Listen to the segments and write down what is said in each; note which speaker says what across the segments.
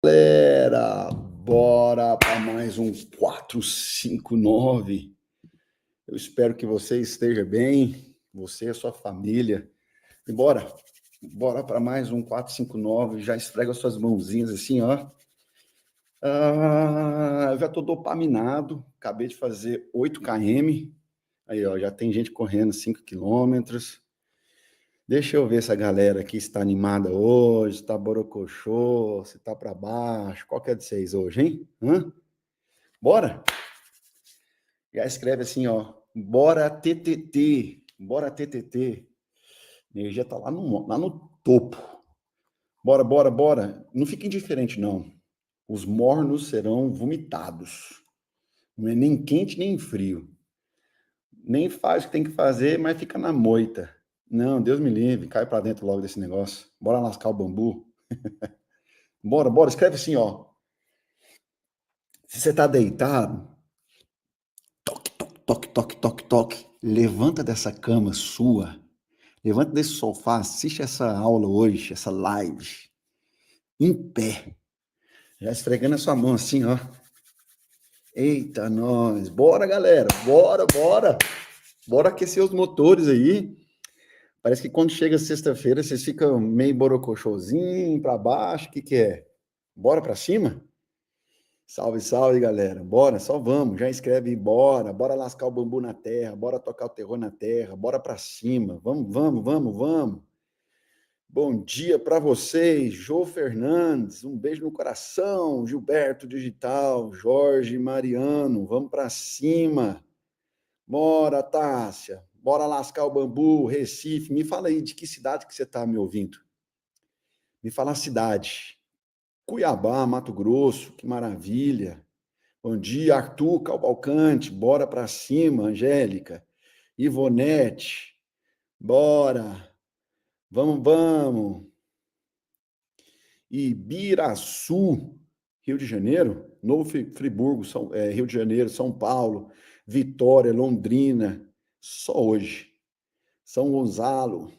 Speaker 1: Galera, bora para mais um 459. Eu espero que você esteja bem, você e a sua família. E bora para mais um 459. Já esfrega suas mãozinhas assim, ó. Eu já tô dopaminado, acabei de fazer 8 km. Aí, ó, já tem gente correndo 5 quilômetros. Deixa eu ver essa galera aqui está animada hoje, está borocochô, se está para baixo. Qual que é de vocês hoje, hein? Bora? Já escreve assim, ó. Bora TTT. Bora TTT. A energia tá lá no topo. Bora, bora, bora. Não fique indiferente, não. Os mornos serão vomitados. Não é nem quente, nem frio. Nem faz o que tem que fazer, mas fica na moita. Não, Deus me livre. Cai para dentro logo desse negócio. Bora lascar o bambu. Bora, bora. Escreve assim, ó. Se você tá deitado, toque, toque, toque, toque, toque, toque. Levanta dessa cama sua. Levanta desse sofá, assiste essa aula hoje, essa live, em pé, já esfregando a sua mão assim, ó. Eita, nós. Bora, galera. Bora, bora. Bora aquecer os motores aí. Parece que quando chega sexta-feira, vocês ficam meio borocochosinho para baixo. O que que é? Bora para cima? Salve, salve, galera. Bora, só vamos. Já escreve aí, bora. Bora lascar o bambu na terra. Bora tocar o terror na terra. Bora para cima. Vamos, vamos, vamos, vamos. Bom dia para vocês, Jô Fernandes, um beijo no coração, Gilberto Digital, Jorge Mariano, vamos para cima. Bora, Tássia, bora lascar o bambu, Recife. Me fala aí de que cidade que você está me ouvindo. Me fala a cidade. Cuiabá, Mato Grosso, que maravilha. Bom dia, Arthur Cavalcante, bora para cima, Angélica. Ivonete, bora. Vamos, vamos. Ibiraçu, Rio de Janeiro, Novo Friburgo, Rio de Janeiro, São Paulo, Vitória, Londrina, só hoje. São Gonçalo,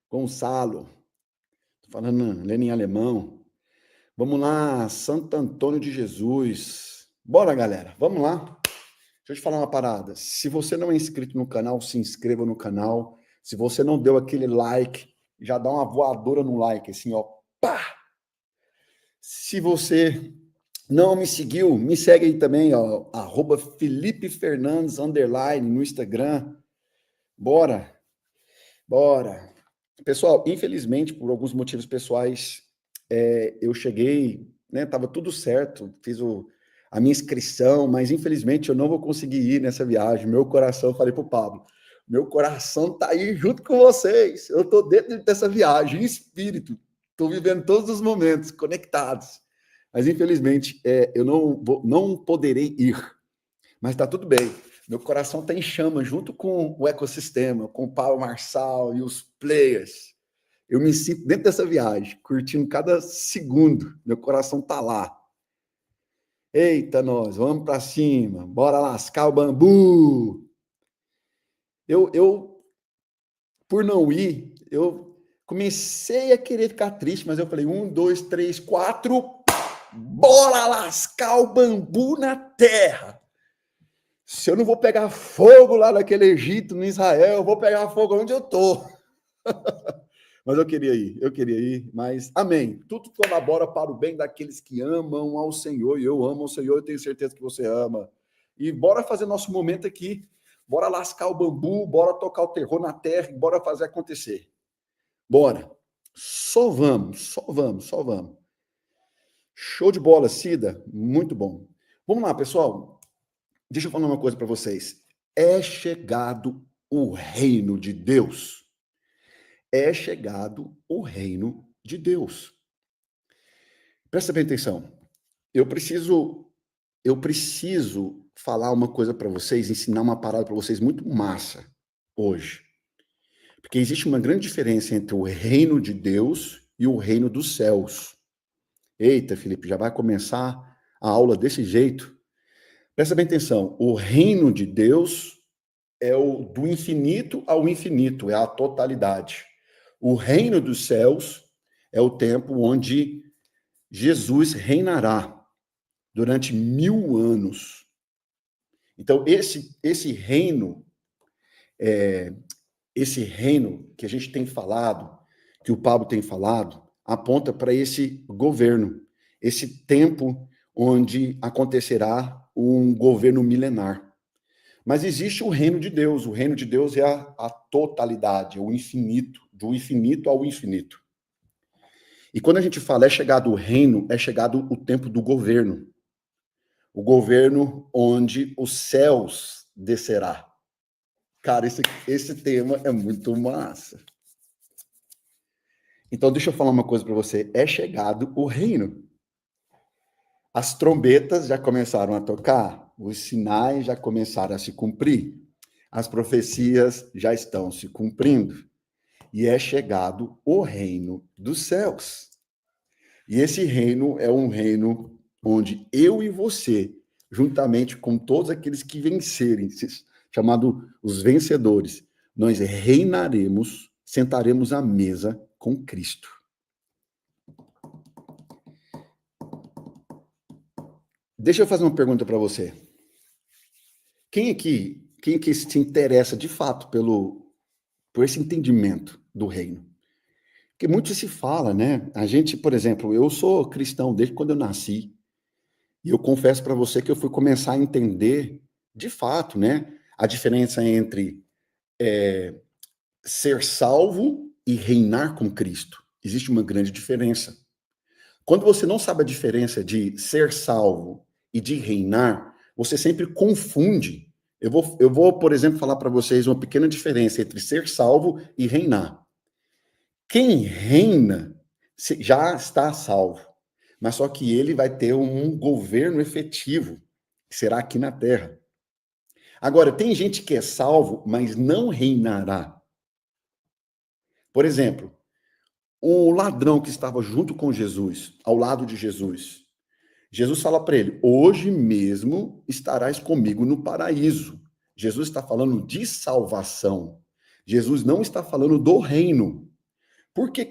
Speaker 1: tô falando lendo em alemão. Vamos lá, Santo Antônio de Jesus. Bora, galera, vamos lá. Deixa eu te falar uma parada. Se você não é inscrito no canal, se inscreva no canal. Se você não deu aquele like, já dá uma voadora no like, assim, ó. Pá! Se você não me seguiu, me segue aí também, ó, Felipe Fernandes, _, no Instagram. Bora, bora. Pessoal, infelizmente, por alguns motivos pessoais, eu cheguei, né, tava tudo certo, fiz a minha inscrição, mas infelizmente eu não vou conseguir ir nessa viagem. Meu coração, falei pro Pablo, meu coração tá aí junto com vocês. Eu tô dentro dessa viagem, em espírito. Tô vivendo todos os momentos conectados. Mas infelizmente eu não poderei ir. Mas tá tudo bem. Meu coração está em chama junto com o ecossistema, com o Paulo Marçal e os players. Eu me sinto dentro dessa viagem, curtindo cada segundo. Meu coração tá lá. Eita, nós, vamos para cima. Bora lascar o bambu. Por não ir, eu comecei a querer ficar triste, mas eu falei, 1, 2, 3, 4, bora lascar o bambu na terra. Se eu não vou pegar fogo lá naquele Egito, no Israel, eu vou pegar fogo onde eu tô. Mas eu queria ir, mas amém. Tudo colabora para o bem daqueles que amam ao Senhor, e eu amo ao Senhor, eu tenho certeza que você ama. E bora fazer nosso momento aqui, bora lascar o bambu, bora tocar o terror na terra, e bora fazer acontecer. Bora. Só vamos, só vamos, só vamos. Show de bola, Cida, muito bom. Vamos lá, pessoal. Deixa eu falar uma coisa para vocês. É chegado o reino de Deus. É chegado o reino de Deus. Presta bem atenção. Eu preciso falar uma coisa para vocês, ensinar uma parada para vocês muito massa hoje. Porque existe uma grande diferença entre o reino de Deus e o reino dos céus. Eita, Felipe, já vai começar a aula desse jeito? Presta bem atenção. O reino de Deus é o do infinito ao infinito, é a totalidade. O reino dos céus é o tempo onde Jesus reinará durante 1000 anos. Então, esse reino que a gente tem falado, que o Pablo tem falado, aponta para esse governo, esse tempo onde acontecerá um governo milenar. Mas existe o reino de Deus. O reino de Deus é a totalidade, o infinito, do infinito ao infinito. E quando a gente fala é chegado o reino, é chegado o tempo do governo. O governo onde os céus descerá. Cara, esse tema é muito massa. Então, deixa eu falar uma coisa para você. É chegado o reino. As trombetas já começaram a tocar, os sinais já começaram a se cumprir, as profecias já estão se cumprindo, e é chegado o reino dos céus. E esse reino é um reino onde eu e você, juntamente com todos aqueles que vencerem, chamado os vencedores, nós reinaremos, sentaremos à mesa com Cristo. Deixa eu fazer uma pergunta para você. Quem aqui se interessa de fato por esse entendimento do reino? Porque muito se fala, né? A gente, por exemplo, eu sou cristão desde quando eu nasci, e eu confesso para você que eu fui começar a entender, de fato, né, a diferença entre ser salvo e reinar com Cristo. Existe uma grande diferença. Quando você não sabe a diferença de ser salvo e de reinar, você sempre confunde. Eu vou, por exemplo, falar para vocês uma pequena diferença entre ser salvo e reinar. Quem reina já está salvo, mas só que ele vai ter um governo efetivo, que será aqui na terra. Agora, tem gente que é salvo, mas não reinará. Por exemplo, o ladrão que estava junto com Jesus, ao lado de Jesus, Jesus fala para ele: hoje mesmo estarás comigo no paraíso. Jesus está falando de salvação. Jesus não está falando do reino. Por que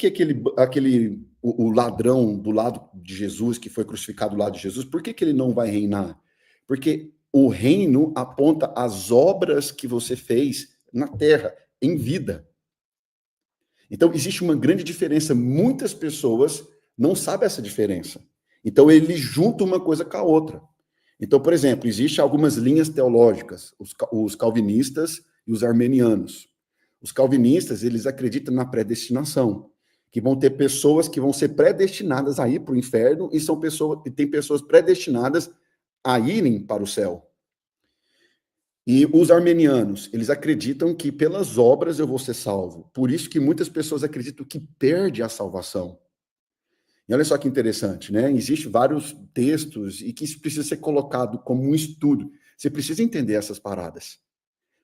Speaker 1: o ladrão do lado de Jesus, que foi crucificado do lado de Jesus, por que ele não vai reinar? Porque o reino aponta as obras que você fez na terra, em vida. Então, existe uma grande diferença. Muitas pessoas não sabem essa diferença. Então, ele junta uma coisa com a outra. Então, por exemplo, existem algumas linhas teológicas, os calvinistas e os armenianos. Os calvinistas, eles acreditam na predestinação, que vão ter pessoas que vão ser predestinadas a ir para o inferno e tem pessoas predestinadas a irem para o céu. E os armenianos, eles acreditam que pelas obras eu vou ser salvo. Por isso que muitas pessoas acreditam que perde a salvação. E olha só que interessante, né? Existem vários textos e que isso precisa ser colocado como um estudo. Você precisa entender essas paradas.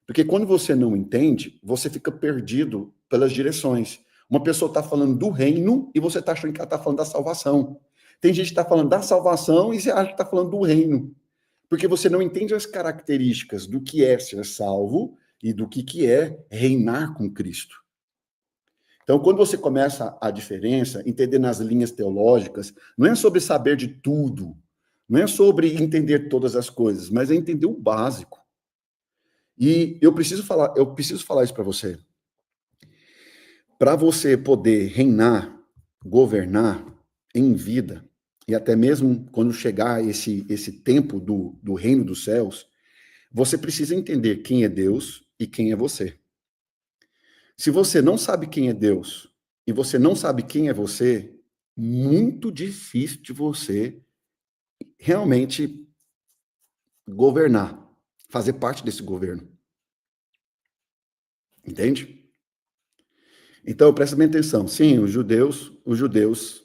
Speaker 1: Porque quando você não entende, você fica perdido pelas direções. Uma pessoa está falando do reino e você está achando que ela está falando da salvação. Tem gente que está falando da salvação e você acha que está falando do reino. Porque você não entende as características do que é ser salvo e do que é reinar com Cristo. Então, quando você começa a diferença, entender nas linhas teológicas, não é sobre saber de tudo, não é sobre entender todas as coisas, mas é entender o básico. E eu preciso falar isso para você. Para você poder reinar, governar em vida, e até mesmo quando chegar esse tempo do reino dos céus, você precisa entender quem é Deus e quem é você. Se você não sabe quem é Deus e você não sabe quem é você, muito difícil de você realmente governar, fazer parte desse governo. Entende? Então, presta bem atenção. Sim, os judeus,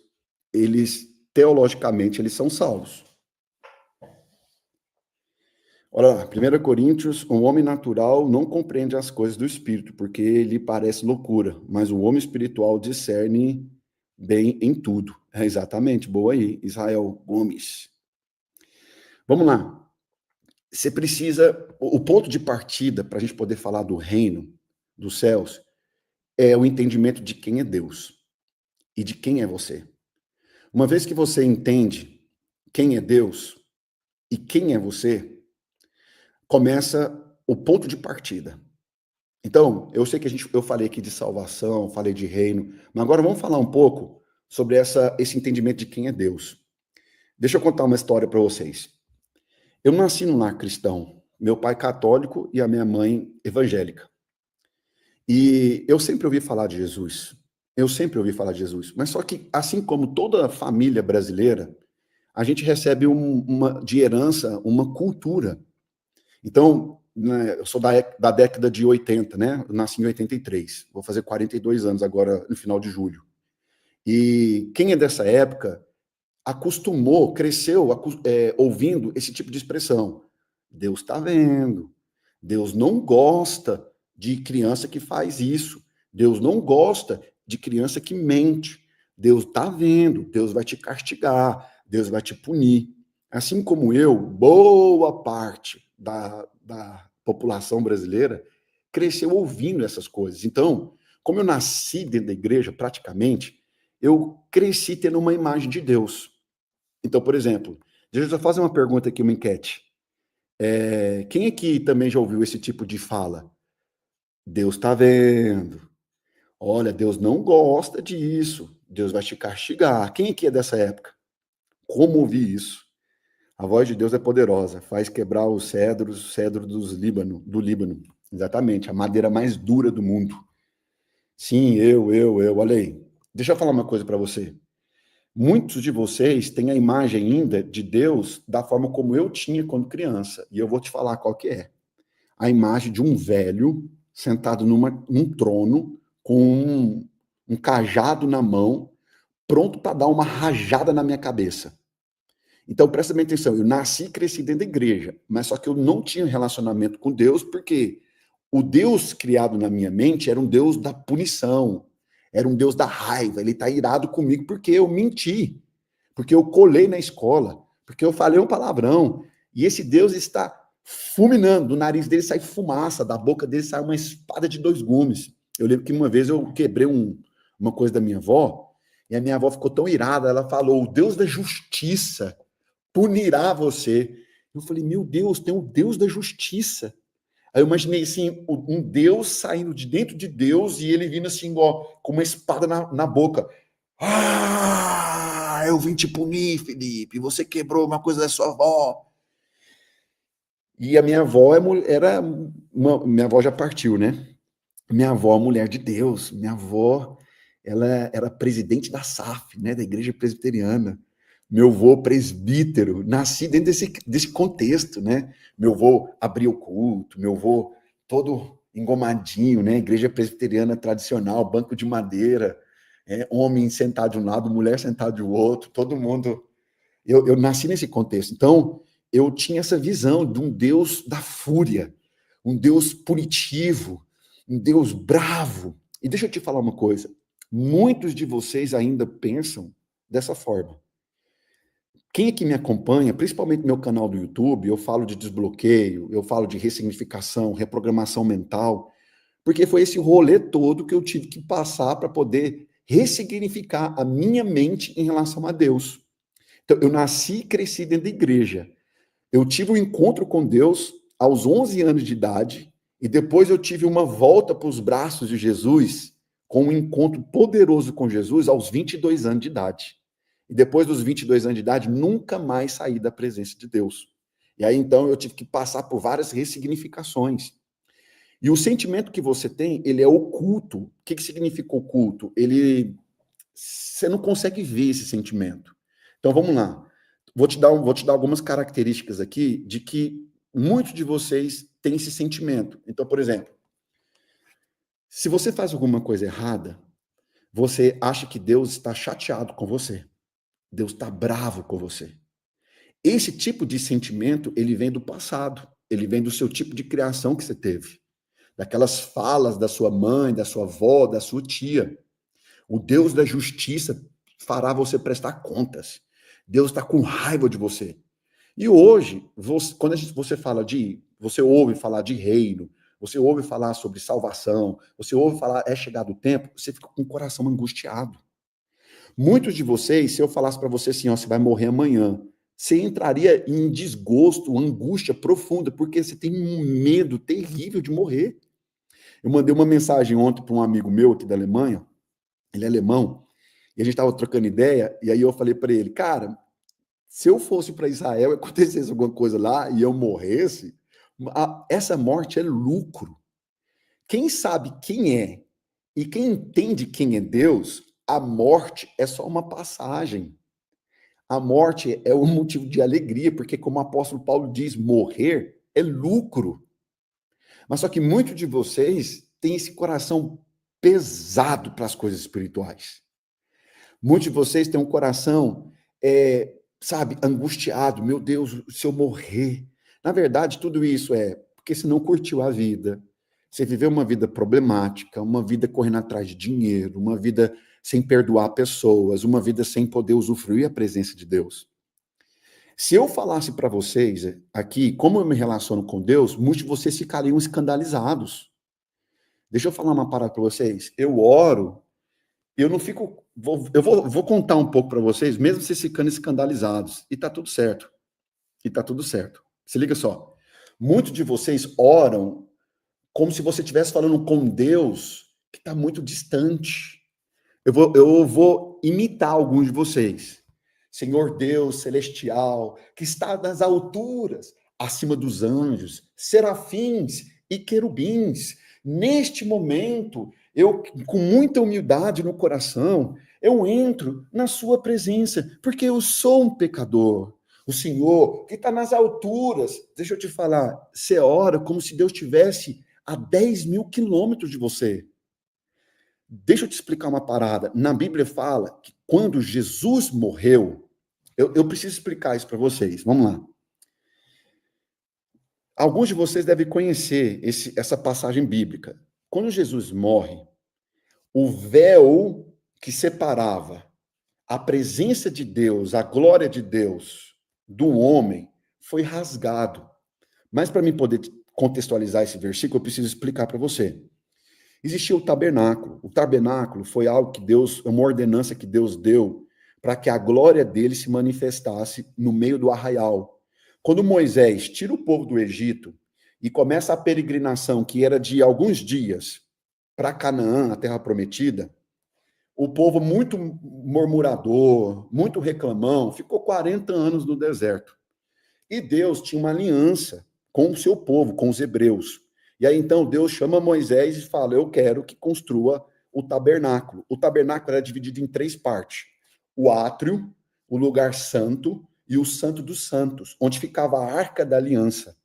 Speaker 1: eles, teologicamente, eles são salvos. Olha lá, 1 Coríntios, um homem natural não compreende as coisas do Espírito, porque lhe parece loucura, mas o homem espiritual discerne bem em tudo. É exatamente, boa aí, Israel Gomes. Vamos lá. Você precisa, o ponto de partida para a gente poder falar do reino dos céus é o entendimento de quem é Deus e de quem é você. Uma vez que você entende quem é Deus e quem é você, começa o ponto de partida. Então, eu sei que eu falei aqui de salvação, falei de reino, mas agora vamos falar um pouco sobre esse entendimento de quem é Deus. Deixa eu contar uma história para vocês. Eu nasci num lar cristão, meu pai católico e a minha mãe evangélica. E eu sempre ouvi falar de Jesus. Eu sempre ouvi falar de Jesus. Mas só que, assim como toda família brasileira, a gente recebe de herança uma cultura. Então, né, eu sou da década de 80, né? Eu nasci em 83. Vou fazer 42 anos agora, no final de julho. E quem é dessa época acostumou, cresceu ouvindo esse tipo de expressão. Deus está vendo. Deus não gosta de criança que faz isso. Deus não gosta de criança que mente. Deus está vendo. Deus vai te castigar. Deus vai te punir. Assim como eu, boa parte da população brasileira cresceu ouvindo essas coisas. Então, como eu nasci dentro da igreja, praticamente, eu cresci tendo uma imagem de Deus. Então, por exemplo, deixa eu só fazer uma pergunta aqui, uma enquete. Quem aqui também já ouviu esse tipo de fala? Deus está vendo. Olha, Deus não gosta disso. Deus vai te castigar. Quem aqui é dessa época? Como ouvir isso? A voz de Deus é poderosa, faz quebrar os cedros, o cedro do Líbano. Exatamente, a madeira mais dura do mundo. Sim, olha aí. Deixa eu falar uma coisa para você. Muitos de vocês têm a imagem ainda de Deus da forma como eu tinha quando criança. E eu vou te falar qual que é. A imagem de um velho sentado num trono com um cajado na mão, pronto para dar uma rajada na minha cabeça. Então, presta bem atenção, eu nasci e cresci dentro da igreja, mas só que eu não tinha relacionamento com Deus, porque o Deus criado na minha mente era um Deus da punição, era um Deus da raiva, ele está irado comigo porque eu menti, porque eu colei na escola, porque eu falei um palavrão, e esse Deus está fulminando, do nariz dele sai fumaça, da boca dele sai uma espada de dois gumes. Eu lembro que uma vez eu quebrei uma coisa da minha avó, e a minha avó ficou tão irada, ela falou, o Deus da justiça punirá você. Eu falei, meu Deus, tem o Deus da justiça. Aí eu imaginei assim, um Deus saindo de dentro de Deus e ele vindo assim, ó, com uma espada na boca. Ah, eu vim te punir, Felipe, você quebrou uma coisa da sua avó. E a minha avó minha avó já partiu, né? Minha avó, mulher de Deus, minha avó, ela era presidente da SAF, né, da Igreja Presbiteriana. Meu avô presbítero, nasci dentro desse contexto, né? Meu avô abria o culto, meu avô todo engomadinho, né? Igreja presbiteriana tradicional, banco de madeira, homem sentado de um lado, mulher sentada do outro, todo mundo. Eu nasci nesse contexto. Então, eu tinha essa visão de um Deus da fúria, um Deus punitivo, um Deus bravo. E deixa eu te falar uma coisa: muitos de vocês ainda pensam dessa forma. Quem aqui me acompanha, principalmente no meu canal do YouTube, eu falo de desbloqueio, eu falo de ressignificação, reprogramação mental, porque foi esse rolê todo que eu tive que passar para poder ressignificar a minha mente em relação a Deus. Então, eu nasci e cresci dentro da igreja. Eu tive um encontro com Deus aos 11 anos de idade, e depois eu tive uma volta para os braços de Jesus, com um encontro poderoso com Jesus aos 22 anos de idade. E depois dos 22 anos de idade, nunca mais saí da presença de Deus. E aí, então, eu tive que passar por várias ressignificações. E o sentimento que você tem, ele é oculto. O que significa oculto? Você não consegue ver esse sentimento. Então, vamos lá. Vou te dar algumas características aqui de que muitos de vocês têm esse sentimento. Então, por exemplo, se você faz alguma coisa errada, você acha que Deus está chateado com você. Deus está bravo com você. Esse tipo de sentimento, ele vem do passado. Ele vem do seu tipo de criação que você teve. Daquelas falas da sua mãe, da sua avó, da sua tia. O Deus da justiça fará você prestar contas. Deus está com raiva de você. E hoje, quando você fala você ouve falar de reino, você ouve falar sobre salvação, você ouve falar é chegado o tempo, você fica com o coração angustiado. Muitos de vocês, se eu falasse para você assim, ó, você vai morrer amanhã, você entraria em desgosto, angústia profunda, porque você tem um medo terrível de morrer. Eu mandei uma mensagem ontem para um amigo meu aqui da Alemanha, ele é alemão, e a gente estava trocando ideia, e aí eu falei para ele, cara, se eu fosse para Israel e acontecesse alguma coisa lá e eu morresse, essa morte é lucro. Quem sabe quem é e quem entende quem é Deus, a morte é só uma passagem. A morte é um motivo de alegria, porque, como o apóstolo Paulo diz, morrer é lucro. Mas só que muitos de vocês têm esse coração pesado para as coisas espirituais. Muitos de vocês têm um coração, sabe, angustiado. Meu Deus, se eu morrer. Na verdade, tudo isso é porque você não curtiu a vida. Você viveu uma vida problemática, uma vida correndo atrás de dinheiro, uma vida sem perdoar pessoas, uma vida sem poder usufruir a presença de Deus. Se eu falasse para vocês aqui como eu me relaciono com Deus, muitos de vocês ficariam escandalizados. Deixa eu falar uma parada para vocês. Eu oro, eu não fico. Eu vou contar um pouco para vocês, mesmo vocês ficando escandalizados. E tá tudo certo. E tá tudo certo. Se liga só. Muitos de vocês oram como se você estivesse falando com Deus que está muito distante. Eu vou imitar alguns de vocês. Senhor Deus celestial, que está nas alturas, acima dos anjos, serafins e querubins. Neste momento, eu, com muita humildade no coração, eu entro na sua presença, porque eu sou um pecador. O Senhor, que está nas alturas, deixa eu te falar, você ora como se Deus estivesse a 10 mil quilômetros de você. Deixa eu te explicar uma parada. Na Bíblia fala que quando Jesus morreu, eu preciso explicar isso para vocês. Vamos lá. Alguns de vocês devem conhecer essa passagem bíblica. Quando Jesus morre, o véu que separava a presença de Deus, a glória de Deus do homem, foi rasgado. Mas para mim poder contextualizar esse versículo, eu preciso explicar para você. Existia o tabernáculo. O tabernáculo foi algo que Deus, uma ordenança que Deus deu para que a glória dele se manifestasse no meio do arraial. Quando Moisés tira o povo do Egito e começa a peregrinação, que era de alguns dias, para Canaã, a terra prometida, o povo muito murmurador, muito reclamão, ficou 40 anos no deserto. E Deus tinha uma aliança com o seu povo, com os hebreus. E aí então Deus chama Moisés e fala: eu quero que construa o tabernáculo. O tabernáculo era dividido em 3 partes: o átrio, o lugar santo e o santo dos santos, onde ficava a Arca da Aliança.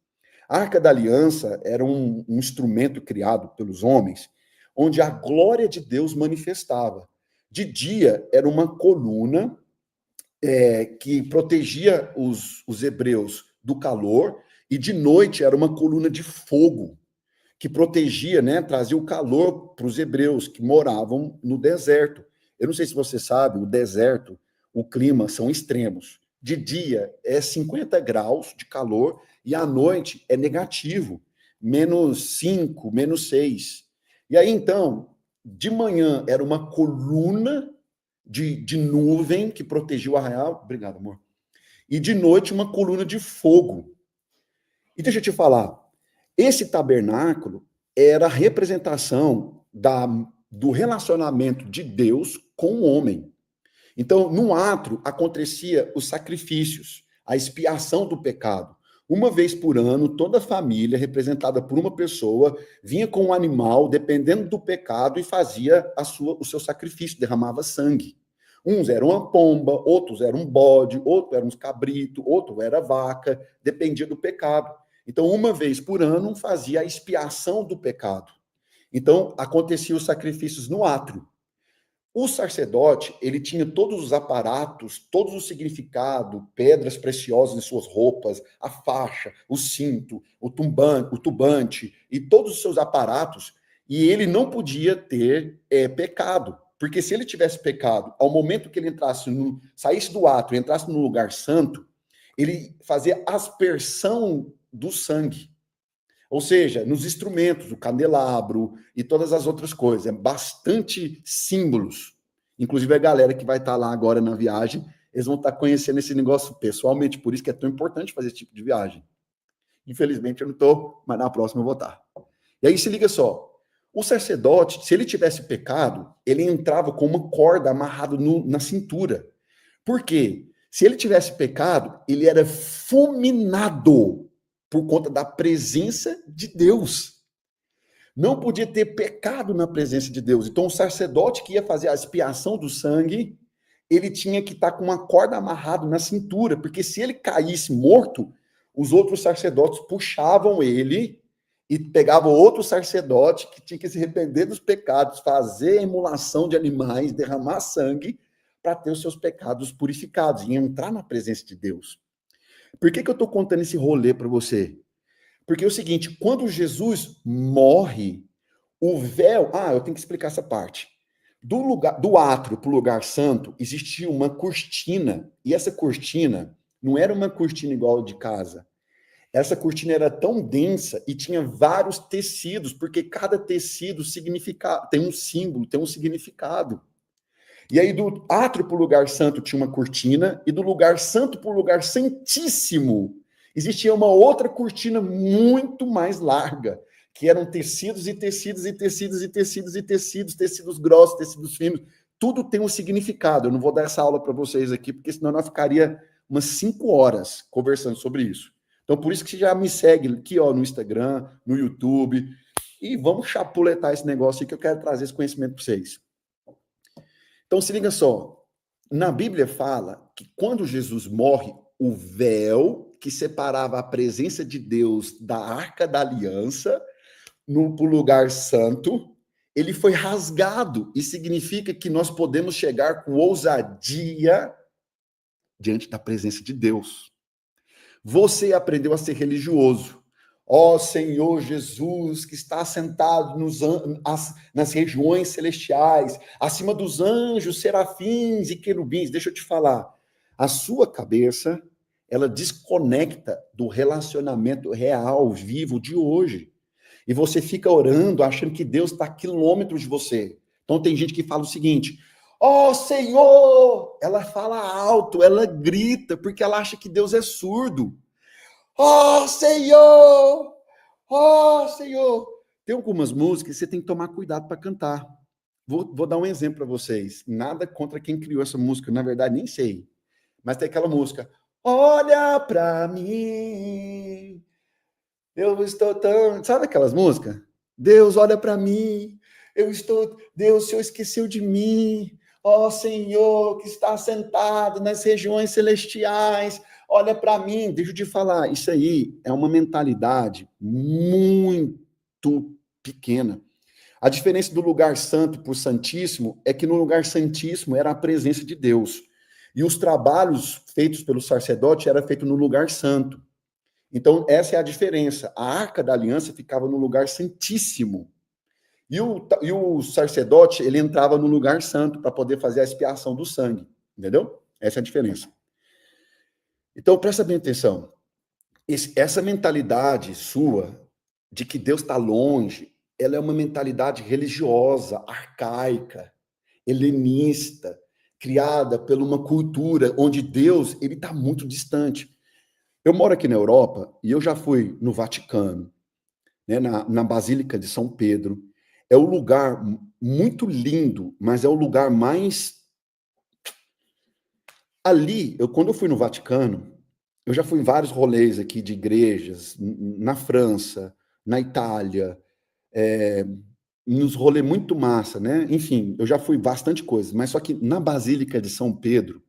Speaker 1: A Arca da Aliança era um instrumento criado pelos homens, onde a glória de Deus manifestava. De dia era uma coluna que protegia os hebreus do calor, e de noite era uma coluna de fogo que protegia, né, trazia o calor para os hebreus que moravam no deserto. Eu não sei se você sabe, o deserto, o clima são extremos. De dia é 50 graus de calor e à noite é negativo, -5, -6. E aí, então, de manhã era uma coluna de nuvem que protegia o arraial. Obrigado, amor. E de noite uma coluna de fogo. E deixa eu te falar, esse tabernáculo era a representação do relacionamento de Deus com o homem. Então, no átrio acontecia os sacrifícios, a expiação do pecado. Uma vez por ano, toda a família, representada por uma pessoa, vinha com um animal, dependendo do pecado, e fazia o seu sacrifício, derramava sangue. Uns eram uma pomba, outros eram um bode, outros eram uns cabrito, outro era vaca, dependia do pecado. Então, uma vez por ano, fazia a expiação do pecado. Então, aconteciam os sacrifícios no átrio. O sacerdote, ele tinha todos os aparatos, todos os significados, pedras preciosas em suas roupas, a faixa, o cinto, o turbante e todos os seus aparatos, e ele não podia ter pecado, porque se ele tivesse pecado, ao momento que ele saísse do átrio e entrasse no lugar santo, ele fazia aspersão do sangue. Ou seja, nos instrumentos, o candelabro e todas as outras coisas, bastante símbolos. Inclusive a galera que vai estar lá agora na viagem, eles vão estar conhecendo esse negócio pessoalmente, por isso que é tão importante fazer esse tipo de viagem. Infelizmente eu não estou, mas na próxima eu vou estar. E aí se liga só, o sacerdote, se ele tivesse pecado, ele entrava com uma corda amarrada na cintura. Por quê? Se ele tivesse pecado, ele era fulminado por conta da presença de Deus. Não podia ter pecado na presença de Deus. Então, o sacerdote que ia fazer a expiação do sangue, ele tinha que estar com uma corda amarrada na cintura, porque se ele caísse morto, os outros sacerdotes puxavam ele e pegavam outro sacerdote que tinha que se arrepender dos pecados, fazer emulação de animais, derramar sangue, para ter os seus pecados purificados e entrar na presença de Deus. Por que eu estou contando esse rolê para você? Porque é o seguinte, quando Jesus morre, o véu... eu tenho que explicar essa parte. Do átrio para o lugar santo, existia uma cortina, e essa cortina não era uma cortina igual de casa. Essa cortina era tão densa e tinha vários tecidos, porque cada tecido tem um símbolo, tem um significado. E aí, do átrio para o lugar santo tinha uma cortina, e do lugar santo para o lugar santíssimo existia uma outra cortina muito mais larga, que eram tecidos e tecidos e tecidos e tecidos e tecidos, tecidos grossos, tecidos finos. Tudo tem um significado. Eu não vou dar essa aula para vocês aqui, porque senão nós ficaria umas 5 horas conversando sobre isso. Então, por isso que você já me segue aqui no Instagram, no YouTube, e vamos chapuletar esse negócio aí que eu quero trazer esse conhecimento para vocês. Então, se liga só. Na Bíblia fala que quando Jesus morre, o véu que separava a presença de Deus da Arca da Aliança no lugar santo, ele foi rasgado. E significa que nós podemos chegar com ousadia diante da presença de Deus. Você aprendeu a ser religioso. Ó Senhor Jesus, que está sentado nas regiões celestiais, acima dos anjos, serafins e querubins. Deixa eu te falar, a sua cabeça, ela desconecta do relacionamento real, vivo de hoje. E você fica orando, achando que Deus está a quilômetros de você. Então tem gente que fala o seguinte, ó Senhor! Ela fala alto, ela grita, porque ela acha que Deus é surdo. Ó Senhor! Ó Senhor! Tem algumas músicas que você tem que tomar cuidado para cantar. Vou dar um exemplo para vocês. Nada contra quem criou essa música, na verdade nem sei. Mas tem aquela música, olha para mim, eu estou tão... Sabe aquelas músicas? Deus, olha para mim, Deus, o Senhor esqueceu de mim. Ó Senhor, que está sentado nas regiões celestiais, olha para mim. Deixa eu te falar, isso aí é uma mentalidade muito pequena. A diferença do lugar santo para o santíssimo é que no lugar santíssimo era a presença de Deus. E os trabalhos feitos pelo sacerdote eram feitos no lugar santo. Então, essa é a diferença. A Arca da Aliança ficava no lugar santíssimo. E o sacerdote, ele entrava no lugar santo para poder fazer a expiação do sangue. Entendeu? Essa é a diferença. Então, presta bem atenção. Essa mentalidade sua de que Deus está longe, ela é uma mentalidade religiosa, arcaica, helenista, criada por uma cultura onde Deus ele está muito distante. Eu moro aqui na Europa e eu já fui no Vaticano, né, na Basílica de São Pedro. É um lugar muito lindo, mas é o lugar mais... Ali, quando eu fui no Vaticano, eu já fui em vários rolês aqui de igrejas, na França, na Itália, nos rolês muito massa, né? Enfim, eu já fui bastante coisa, mas só que na Basílica de São Pedro,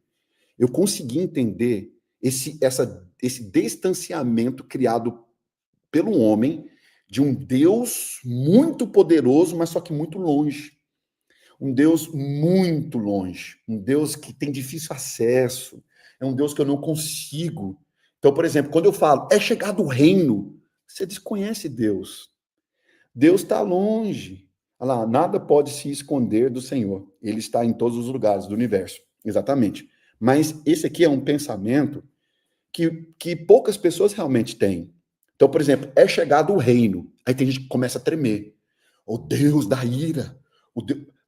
Speaker 1: eu consegui entender esse distanciamento criado pelo homem de um Deus muito poderoso, mas só que muito longe. Um Deus muito longe. Um Deus que tem difícil acesso. É um Deus que eu não consigo. Então, por exemplo, quando eu falo, é chegado o reino, você desconhece Deus. Deus está longe. Olha lá, nada pode se esconder do Senhor. Ele está em todos os lugares do universo. Exatamente. Mas esse aqui é um pensamento que poucas pessoas realmente têm. Então, por exemplo, é chegado o reino. Aí tem gente que começa a tremer. O Deus da ira.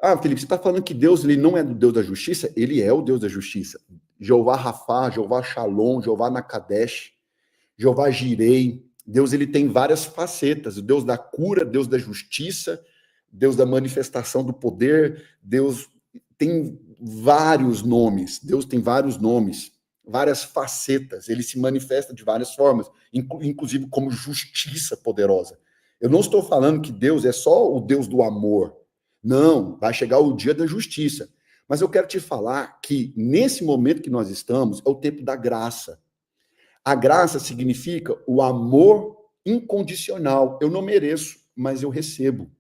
Speaker 1: Ah, Felipe, você está falando que Deus ele não é o Deus da justiça? Ele é o Deus da justiça. Jeová Rafá, Jeová Shalom, Jeová Nakadesh, Jeová Jirei. Deus ele tem várias facetas. O Deus da cura, Deus da justiça, Deus da manifestação do poder. Deus tem vários nomes. Deus tem vários nomes, várias facetas. Ele se manifesta de várias formas, inclusive como justiça poderosa. Eu não estou falando que Deus é só o Deus do amor. Não, vai chegar o dia da justiça. Mas eu quero te falar que nesse momento que nós estamos é o tempo da graça. A graça significa o amor incondicional. Eu não mereço, mas eu recebo.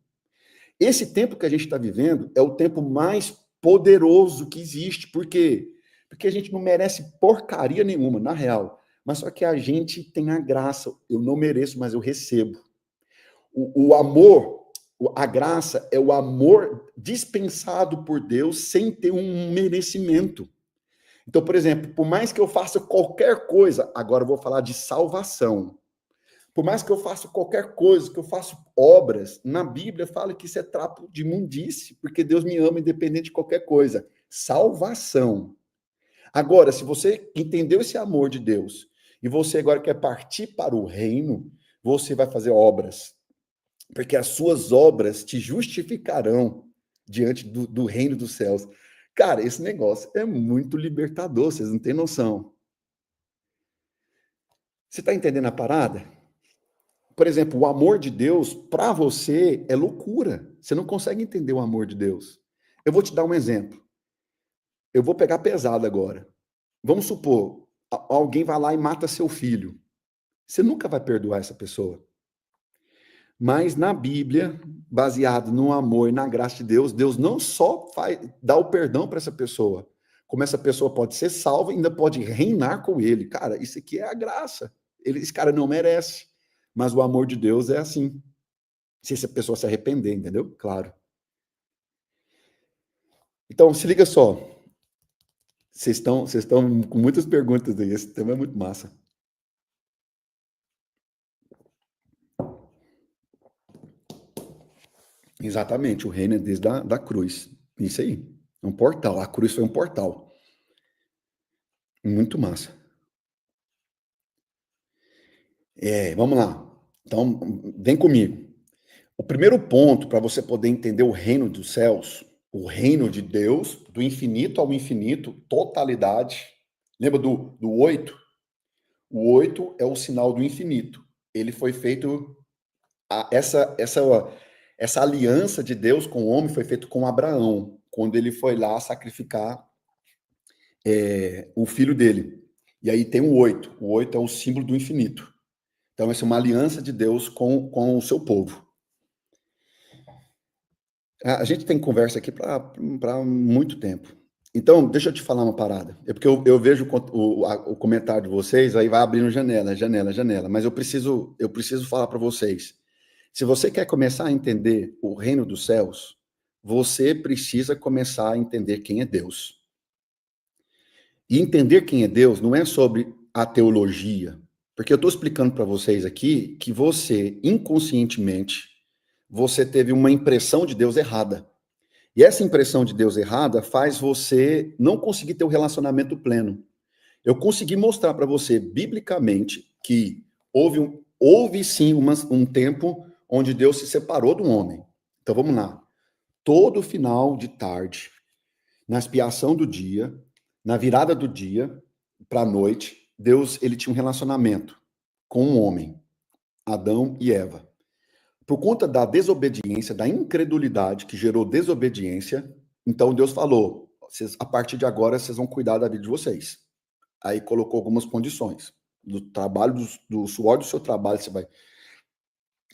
Speaker 1: Esse tempo que a gente está vivendo é o tempo mais poderoso que existe. Por quê? Porque a gente não merece porcaria nenhuma, na real. Mas só que a gente tem a graça. Eu não mereço, mas eu recebo. O amor, a graça é o amor dispensado por Deus sem ter um merecimento. Então, por exemplo, por mais que eu faça qualquer coisa, agora eu vou falar de salvação. Por mais que eu faça qualquer coisa, que eu faça obras, na Bíblia fala que isso é trapo de imundície, porque Deus me ama independente de qualquer coisa. Salvação. Agora, se você entendeu esse amor de Deus e você agora quer partir para o reino, você vai fazer obras. Porque as suas obras te justificarão diante do reino dos céus. Cara, esse negócio é muito libertador, vocês não têm noção. Você está entendendo a parada? Por exemplo, o amor de Deus para você é loucura. Você não consegue entender o amor de Deus. Eu vou te dar um exemplo. Eu vou pegar pesado agora. Vamos supor, alguém vai lá e mata seu filho. Você nunca vai perdoar essa pessoa. Mas na Bíblia, baseado no amor e na graça de Deus, Deus não só dá o perdão para essa pessoa, como essa pessoa pode ser salva e ainda pode reinar com ele. Cara, isso aqui é a graça. Esse cara não merece. Mas o amor de Deus é assim. Se essa pessoa se arrepender, entendeu? Claro. Então, se liga só. Vocês estão com muitas perguntas aí. Esse tema é muito massa. Exatamente, o reino é desde da cruz. Isso aí. É um portal. A cruz foi um portal. Muito massa. Vamos lá. Então, vem comigo. O primeiro ponto para você poder entender o reino dos céus, o reino de Deus, do infinito ao infinito, totalidade. Lembra do 8? O 8 é o sinal do infinito. Ele foi feito, essa aliança de Deus com o homem foi feito com Abraão, quando ele foi lá sacrificar o filho dele. E aí tem o 8. O 8 é o símbolo do infinito. Então, essa é uma aliança de Deus com o seu povo. A gente tem conversa aqui para muito tempo. Então, deixa eu te falar uma parada. É porque eu vejo o comentário de vocês, aí vai abrindo janela. Mas eu preciso falar para vocês. Se você quer começar a entender o reino dos céus, você precisa começar a entender quem é Deus. E entender quem é Deus não é sobre a teologia. Porque eu estou explicando para vocês aqui que você, inconscientemente, você teve uma impressão de Deus errada. E essa impressão de Deus errada faz você não conseguir ter o relacionamento pleno. Eu consegui mostrar para você, biblicamente, que houve sim um tempo onde Deus se separou do homem. Então vamos lá. Todo final de tarde, na expiação do dia, na virada do dia para a noite, Deus ele tinha um relacionamento com o homem, Adão e Eva. Por conta da desobediência, da incredulidade que gerou desobediência, então Deus falou, a partir de agora vocês vão cuidar da vida de vocês. Aí colocou algumas condições. Do trabalho, do suor do seu trabalho, você vai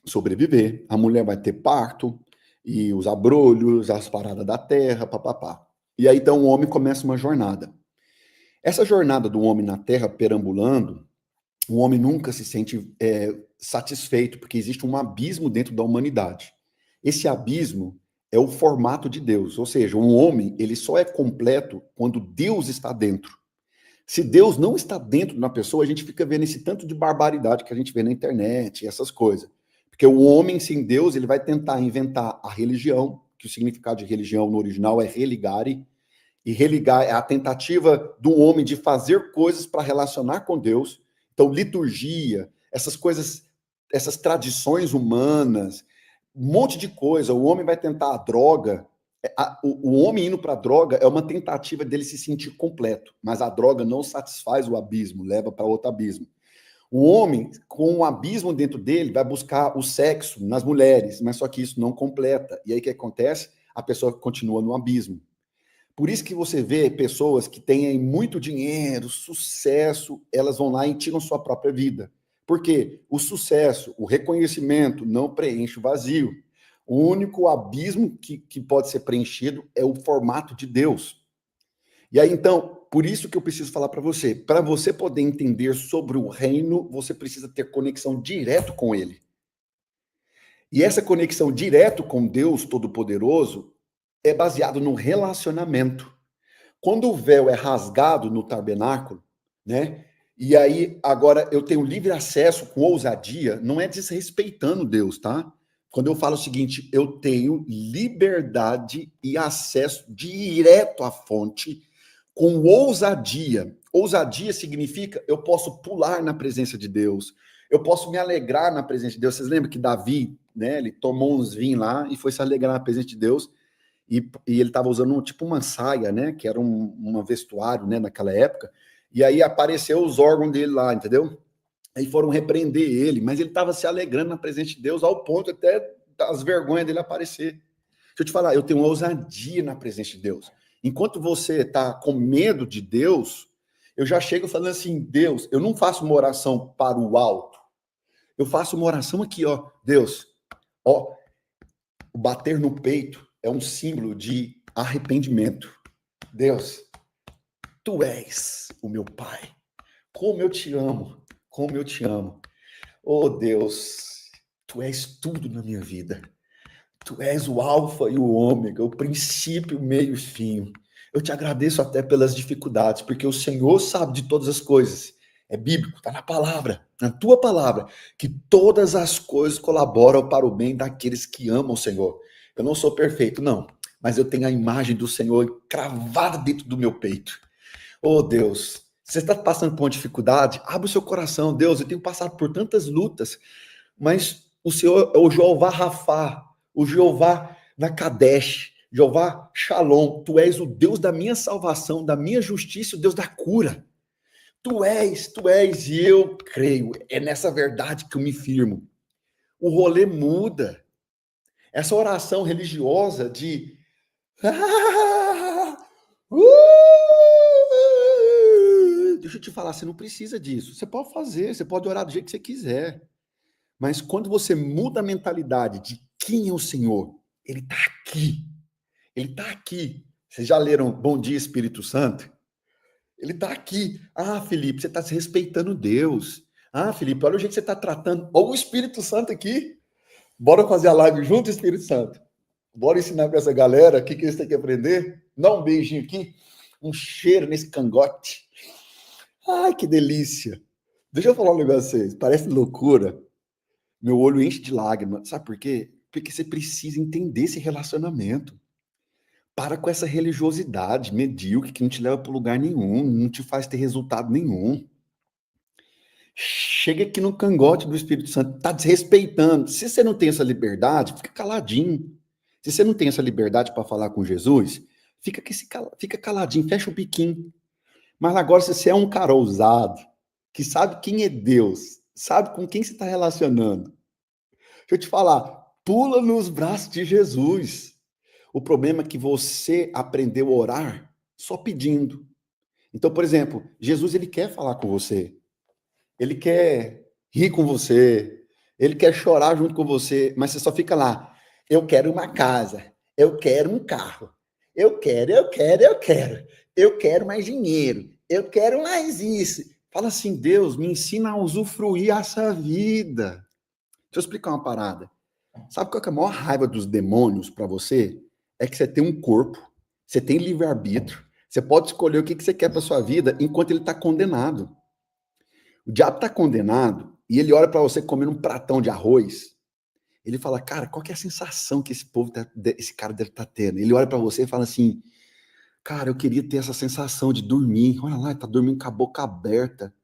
Speaker 1: sobreviver, a mulher vai ter parto, e os abrolhos, as paradas da terra, papapá. E aí então o homem começa uma jornada. Essa jornada do homem na terra perambulando, o homem nunca se sente satisfeito, porque existe um abismo dentro da humanidade. Esse abismo é o formato de Deus, ou seja, um homem ele só é completo quando Deus está dentro. Se Deus não está dentro da pessoa, a gente fica vendo esse tanto de barbaridade que a gente vê na internet, essas coisas. Porque o homem sem Deus, ele vai tentar inventar a religião, que o significado de religião no original é religare, e religar é a tentativa do homem de fazer coisas para relacionar com Deus. Então, liturgia, essas coisas, essas tradições humanas, um monte de coisa. O homem vai tentar a droga. O homem indo para a droga é uma tentativa dele se sentir completo, mas a droga não satisfaz o abismo, leva para outro abismo. O homem, com um abismo dentro dele, vai buscar o sexo nas mulheres, mas só que isso não completa. E aí o que acontece? A pessoa continua no abismo. Por isso que você vê pessoas que têm muito dinheiro, sucesso, elas vão lá e tiram sua própria vida. Por quê? O sucesso, o reconhecimento não preenche o vazio. O único abismo que pode ser preenchido é o formato de Deus. E aí, então, por isso que eu preciso falar para você. Para você poder entender sobre o reino, você precisa ter conexão direto com ele. E essa conexão direto com Deus Todo-Poderoso é baseado no relacionamento. Quando o véu é rasgado no tabernáculo, né? E aí agora eu tenho livre acesso com ousadia, não é desrespeitando Deus, tá? Quando eu falo o seguinte, eu tenho liberdade e acesso direto à fonte com ousadia. Ousadia significa eu posso pular na presença de Deus, eu posso me alegrar na presença de Deus. Vocês lembram que Davi, né? Ele tomou uns vinhos lá e foi se alegrar na presença de Deus. E ele estava usando tipo uma saia, né? Que era um vestuário, né? Naquela época. E aí apareceu os órgãos dele lá, entendeu? Aí foram repreender ele, mas ele estava se alegrando na presença de Deus ao ponto até das vergonhas dele aparecer. Deixa eu te falar, eu tenho uma ousadia na presença de Deus. Enquanto você está com medo de Deus, eu já chego falando assim, Deus, eu não faço uma oração para o alto. Eu faço uma oração aqui, ó. Deus, ó, o bater no peito é um símbolo de arrependimento. Deus, tu és o meu Pai. Como eu te amo, como eu te amo. Oh Deus, tu és tudo na minha vida. Tu és o alfa e o ômega, o princípio, o meio e fim. Eu te agradeço até pelas dificuldades, porque o Senhor sabe de todas as coisas. É bíblico, está na palavra, na tua palavra, que todas as coisas colaboram para o bem daqueles que amam o Senhor. Eu não sou perfeito, não, mas eu tenho a imagem do Senhor cravada dentro do meu peito. Oh Deus, você está passando por uma dificuldade? Abre o seu coração. Deus, eu tenho passado por tantas lutas, mas o Senhor é o Jeová Rafá, o Jeová na Kadesh, Jeová Shalom. Tu és o Deus da minha salvação, da minha justiça, o Deus da cura. Tu és, e eu creio. É nessa verdade que eu me firmo. O rolê muda. Essa oração religiosa de... Deixa eu te falar, você não precisa disso. Você pode fazer, você pode orar do jeito que você quiser. Mas quando você muda a mentalidade de quem é o Senhor, ele está aqui. Ele está aqui. Vocês já leram Bom Dia, Espírito Santo? Ele está aqui. Ah, Felipe, você está respeitando Deus. Ah, Felipe, olha o jeito que você está tratando. Olha o Espírito Santo aqui. Bora fazer a live junto, Espírito Santo. Bora ensinar para essa galera o que eles têm que aprender. Dá um beijinho aqui. Um cheiro nesse cangote. Ai, que delícia. Deixa eu falar um negócio pra vocês. Parece loucura. Meu olho enche de lágrimas. Sabe por quê? Porque você precisa entender esse relacionamento. Para com essa religiosidade medíocre que não te leva para lugar nenhum, não te faz ter resultado nenhum. Chega aqui no cangote do Espírito Santo, tá desrespeitando. Se você não tem essa liberdade, fica caladinho. Se você não tem essa liberdade para falar com Jesus, fica caladinho, fecha o biquinho. Mas agora, se você é um cara ousado, que sabe quem é Deus, sabe com quem você está relacionando, deixa eu te falar, pula nos braços de Jesus. O problema é que você aprendeu a orar só pedindo. Então, por exemplo, Jesus, ele quer falar com você. Ele quer rir com você. Ele quer chorar junto com você. Mas você só fica lá. Eu quero uma casa. Eu quero um carro. Eu quero. Eu quero mais dinheiro. Eu quero mais isso. Fala assim, Deus, me ensina a usufruir essa vida. Deixa eu explicar uma parada. Sabe qual que é a maior raiva dos demônios para você? É que você tem um corpo, você tem livre-arbítrio, você pode escolher o que você quer para sua vida enquanto ele está condenado. O diabo está condenado e ele olha para você comendo um pratão de arroz. Ele fala, cara, qual que é a sensação que esse cara deve estar tendo? Ele olha para você e fala assim, cara, eu queria ter essa sensação de dormir. Olha lá, ele tá dormindo com a boca aberta.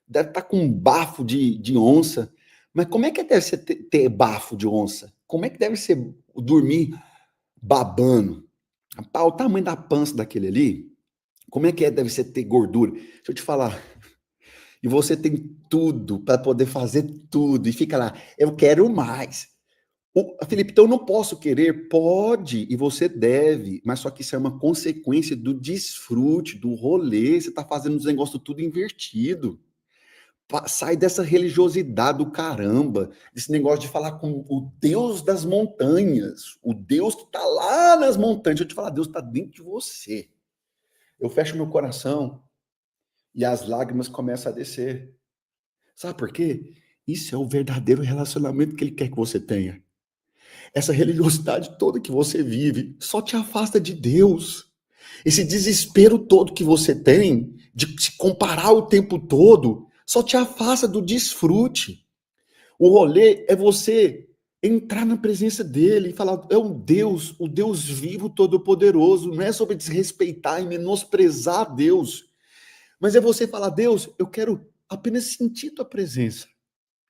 Speaker 1: Deve estar com um bafo de onça. Mas como é que deve ser ter bafo de onça? Como é que deve ser dormir babando? Rapaz, o tamanho da pança daquele ali, como é que deve ser ter gordura? Deixa eu te falar. E você tem tudo para poder fazer tudo. E fica lá, eu quero mais. Felipe, então eu não posso querer? Pode, e você deve, mas só que isso é uma consequência do desfrute, do rolê. Você está fazendo os negócios tudo invertido. Sai dessa religiosidade do caramba, desse negócio de falar com o Deus das montanhas, o Deus que está lá nas montanhas. Deixa eu te falar, Deus está dentro de você. Eu fecho meu coração e as lágrimas começam a descer. Sabe por quê? Isso é o verdadeiro relacionamento que ele quer que você tenha. Essa religiosidade toda que você vive só te afasta de Deus. Esse desespero todo que você tem de se comparar o tempo todo só te afasta do desfrute. O rolê é você entrar na presença dele e falar, é um Deus, o Deus vivo, todo-poderoso. Não é sobre desrespeitar e menosprezar Deus, mas é você falar, Deus, eu quero apenas sentir tua presença.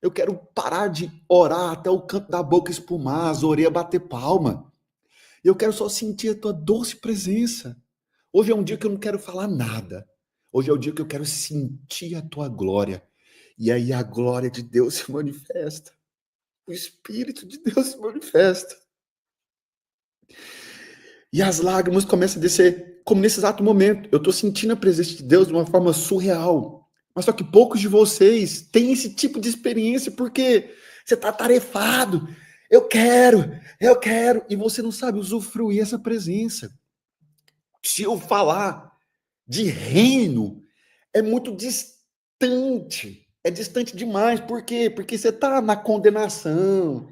Speaker 1: Eu quero parar de orar até o canto da boca espumar, as orelhas bater palma. Eu quero só sentir a tua doce presença. Hoje é um dia que eu não quero falar nada. Hoje é o dia que eu quero sentir a tua glória. E aí a glória de Deus se manifesta. O Espírito de Deus se manifesta. E as lágrimas começam a descer, como nesse exato momento. Eu estou sentindo a presença de Deus de uma forma surreal. Mas só que poucos de vocês têm esse tipo de experiência porque você está atarefado. Eu quero. E você não sabe usufruir essa presença. Se eu falar de reino, é muito distante. É distante demais. Por quê? Porque você está na condenação.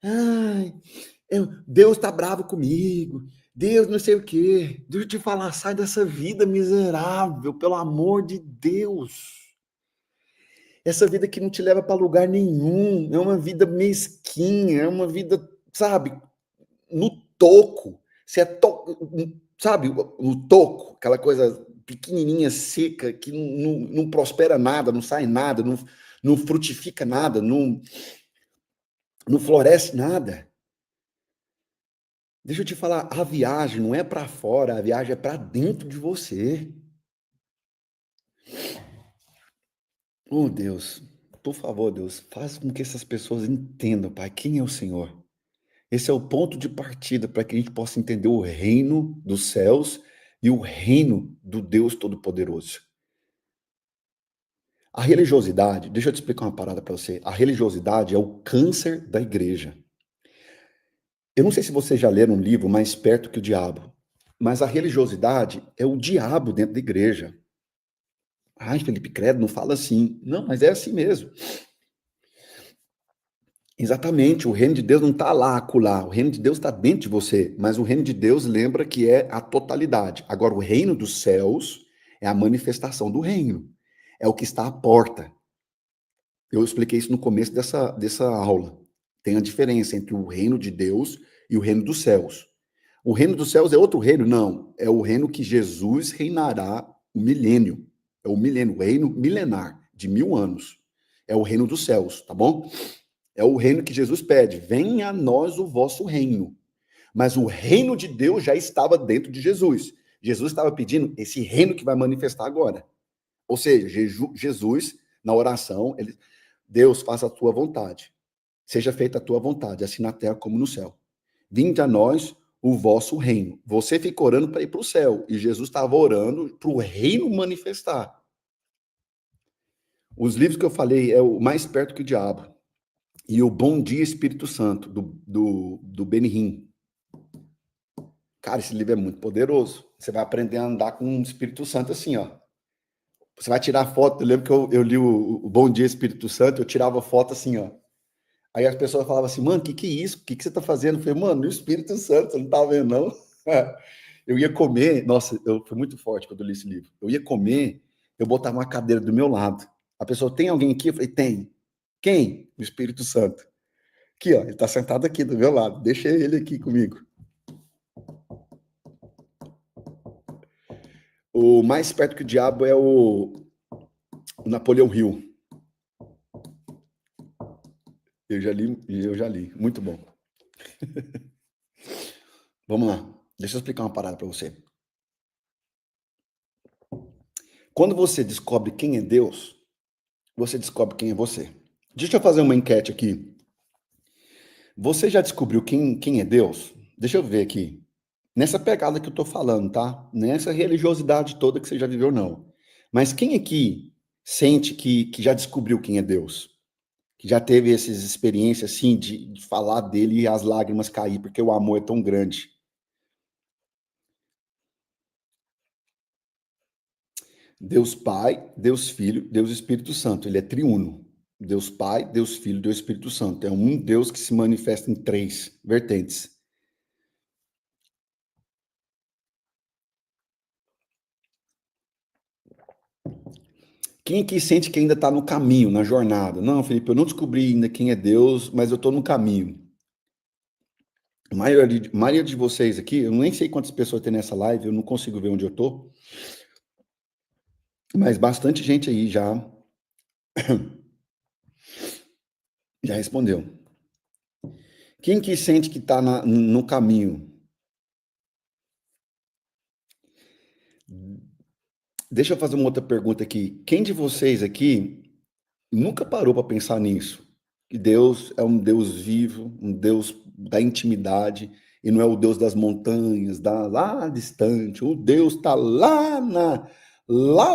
Speaker 1: Ai, Deus está bravo comigo. Deus não sei o quê. Deixa eu te falar, sai dessa vida miserável, pelo amor de Deus. Essa vida que não te leva para lugar nenhum. É uma vida mesquinha, é uma vida, sabe, no toco. Você é sabe, no toco, aquela coisa pequenininha, seca, que não prospera nada, não sai nada, não frutifica nada, não floresce nada. Deixa eu te falar, a viagem não é para fora, a viagem é para dentro de você. Oh, Deus, por favor, Deus, faz com que essas pessoas entendam, Pai, quem é o Senhor. Esse é o ponto de partida para que a gente possa entender o reino dos céus e o reino do Deus Todo-Poderoso. A religiosidade, deixa eu te explicar uma parada para você. A religiosidade é o câncer da igreja. Eu não sei se vocês já leram um livro Mais Perto que o Diabo, mas a religiosidade é o diabo dentro da igreja. Ai, Felipe, credo, não fala assim. Não, mas é assim mesmo. Exatamente, o reino de Deus não está lá, acolá. O reino de Deus está dentro de você, mas o reino de Deus lembra que é a totalidade. Agora, o reino dos céus é a manifestação do reino, é o que está à porta. Eu expliquei isso no começo dessa aula. Tem a diferença entre o reino de Deus e o reino dos céus. O reino dos céus é outro reino? Não, é o reino que Jesus reinará o milênio. É o milênio, o reino milenar, de 1000 anos. É o reino dos céus, tá bom? É o reino que Jesus pede, venha a nós o vosso reino. Mas o reino de Deus já estava dentro de Jesus. Jesus estava pedindo esse reino que vai manifestar agora. Ou seja, Jesus, na oração, Deus, faça a tua vontade. Seja feita a tua vontade, assim na terra como no céu. Vinde a nós o vosso reino. Você fica orando para ir para o céu. E Jesus estava orando para o reino manifestar. Os livros que eu falei é o Mais Perto que o Diabo. E o Bom Dia Espírito Santo, do Benihim. Cara, esse livro é muito poderoso. Você vai aprender a andar com o Espírito Santo assim, ó. Você vai tirar foto. Eu lembro que eu li o Bom Dia Espírito Santo, eu tirava foto assim, ó. Aí as pessoas falavam assim, mano, que é isso? O que você tá fazendo? Eu falei, mano, o Espírito Santo, você não tá vendo, não? Eu ia comer, nossa, foi muito forte quando eu li esse livro. Eu ia comer, eu botava uma cadeira do meu lado. A pessoa, tem alguém aqui? Eu falei, tem. Quem? O Espírito Santo. Aqui, ó, ele tá sentado aqui do meu lado. Deixa ele aqui comigo. O mais perto que o diabo é o Napoleão Hill. Eu já li. Muito bom. Vamos lá. Deixa eu explicar uma parada para você. Quando você descobre quem é Deus, você descobre quem é você. Deixa eu fazer uma enquete aqui. Você já descobriu quem é Deus? Deixa eu ver aqui. Nessa pegada que eu tô falando, tá? Nessa religiosidade toda que você já viveu, não. Mas quem aqui sente que já descobriu quem é Deus? Que já teve essas experiências, assim, de falar dele e as lágrimas cair, porque o amor é tão grande? Deus Pai, Deus Filho, Deus Espírito Santo. Ele é triuno. Deus Pai, Deus Filho, Deus Espírito Santo. É um Deus que se manifesta em três vertentes. Quem aqui sente que ainda está no caminho, na jornada? Não, Felipe, eu não descobri ainda quem é Deus, mas eu estou no caminho. A maioria de vocês aqui, eu nem sei quantas pessoas tem nessa live, eu não consigo ver onde eu estou, mas bastante gente aí já respondeu. Quem que sente que está no caminho? Deixa eu fazer uma outra pergunta aqui. Quem de vocês aqui nunca parou para pensar nisso? Que Deus é um Deus vivo, um Deus da intimidade, e não é o Deus das montanhas, lá distante. O Deus está lá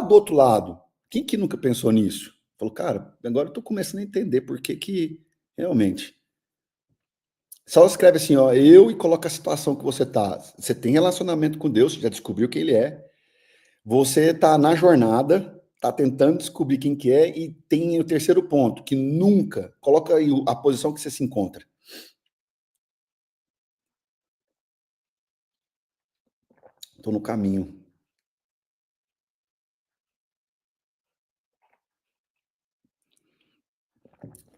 Speaker 1: do outro lado. Quem que nunca pensou nisso? Falou, cara, agora eu estou começando a entender por que realmente. Só escreve assim, ó, eu e coloca a situação que você tá. Você tem relacionamento com Deus, você já descobriu quem ele é. Você está na jornada, está tentando descobrir quem que é e tem o terceiro ponto, que nunca, coloca aí a posição que você se encontra. Estou no caminho.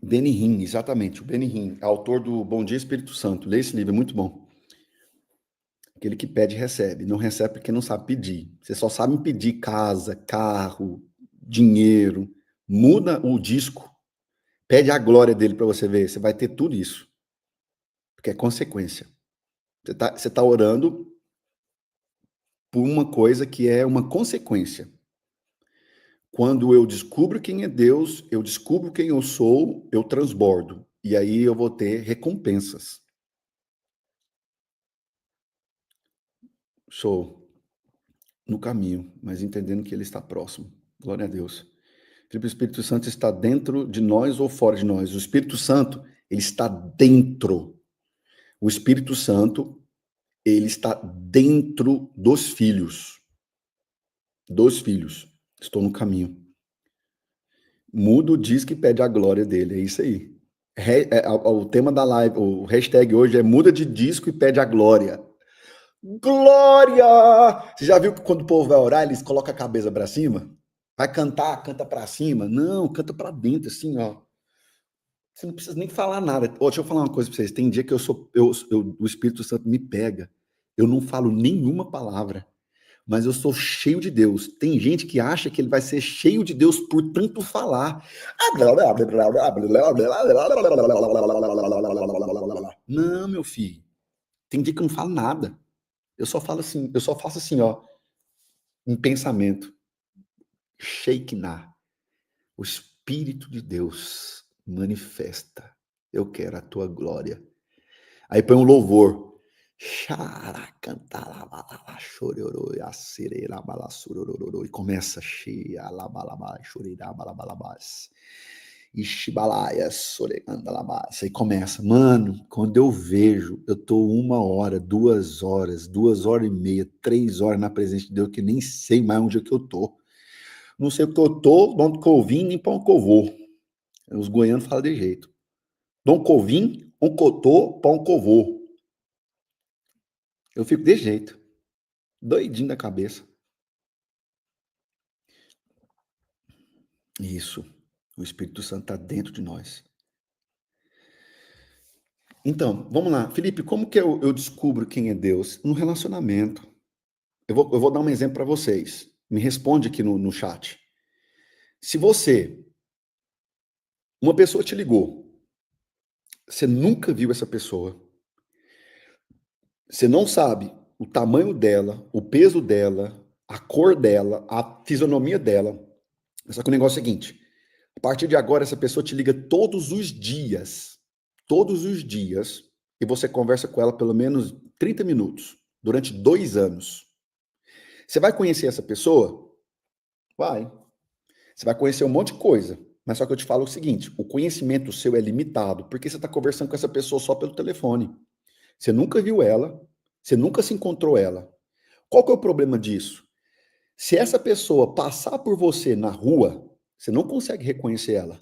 Speaker 1: Benny Hinn, exatamente, o Benny Hinn, autor do Bom Dia Espírito Santo. Lê esse livro, é muito bom. Aquele que pede, recebe. Não recebe porque não sabe pedir. Você só sabe pedir casa, carro, dinheiro. Muda o disco. Pede a glória dele para você ver. Você vai ter tudo isso. Porque é consequência. Você tá orando por uma coisa que é uma consequência. Quando eu descubro quem é Deus, eu descubro quem eu sou, eu transbordo. E aí eu vou ter recompensas. Sou no caminho, mas entendendo que ele está próximo. Glória a Deus. O Espírito Santo está dentro de nós ou fora de nós? O Espírito Santo, ele está dentro. O Espírito Santo, ele está dentro dos filhos. Dos filhos. Estou no caminho. Mudo diz que pede a glória dele. É isso aí. O tema da live, o hashtag hoje é muda de disco e pede a glória. Glória! Você já viu que quando o povo vai orar, eles colocam a cabeça para cima? Vai cantar, canta para cima? Não, canta para dentro, assim, ó. Você não precisa nem falar nada. Ó, deixa eu falar uma coisa para vocês. Tem dia que o Espírito Santo me pega. Eu não falo nenhuma palavra, mas eu sou cheio de Deus. Tem gente que acha que ele vai ser cheio de Deus por tanto falar. Não, meu filho. Tem dia que eu não falo nada. Eu só falo assim, eu só faço assim, ó, um pensamento. Shekinah. O Espírito de Deus manifesta. Eu quero a tua glória. Aí põe um louvor. E começa Isso aí começa. Mano, quando eu vejo, eu tô 1 hora, 2 horas, 2 horas e meia, 3 horas na presença de Deus, que nem sei mais onde é que eu tô. Não sei o que eu tô, onde que eu vim, nem pra onde que eu vou. Os goianos falam de jeito. Dom Covim, um cotô, pão covô. Eu fico desse jeito, doidinho da cabeça. Isso. O Espírito Santo está dentro de nós. Então, vamos lá. Felipe, como que eu descubro quem é Deus? No relacionamento. Eu vou dar um exemplo para vocês. Me responde aqui no chat. Se uma pessoa te ligou, você nunca viu essa pessoa, você não sabe o tamanho dela, o peso dela, a cor dela, a fisionomia dela. Só que o negócio é o seguinte: a partir de agora, essa pessoa te liga todos os dias, e você conversa com ela pelo menos 30 minutos, durante 2 anos. Você vai conhecer essa pessoa? Vai. Você vai conhecer um monte de coisa. Mas só que eu te falo o seguinte: o conhecimento seu é limitado, porque você está conversando com essa pessoa só pelo telefone. Você nunca viu ela, você nunca se encontrou ela. Qual que é o problema disso? Se essa pessoa passar por você na rua, você não consegue reconhecer ela.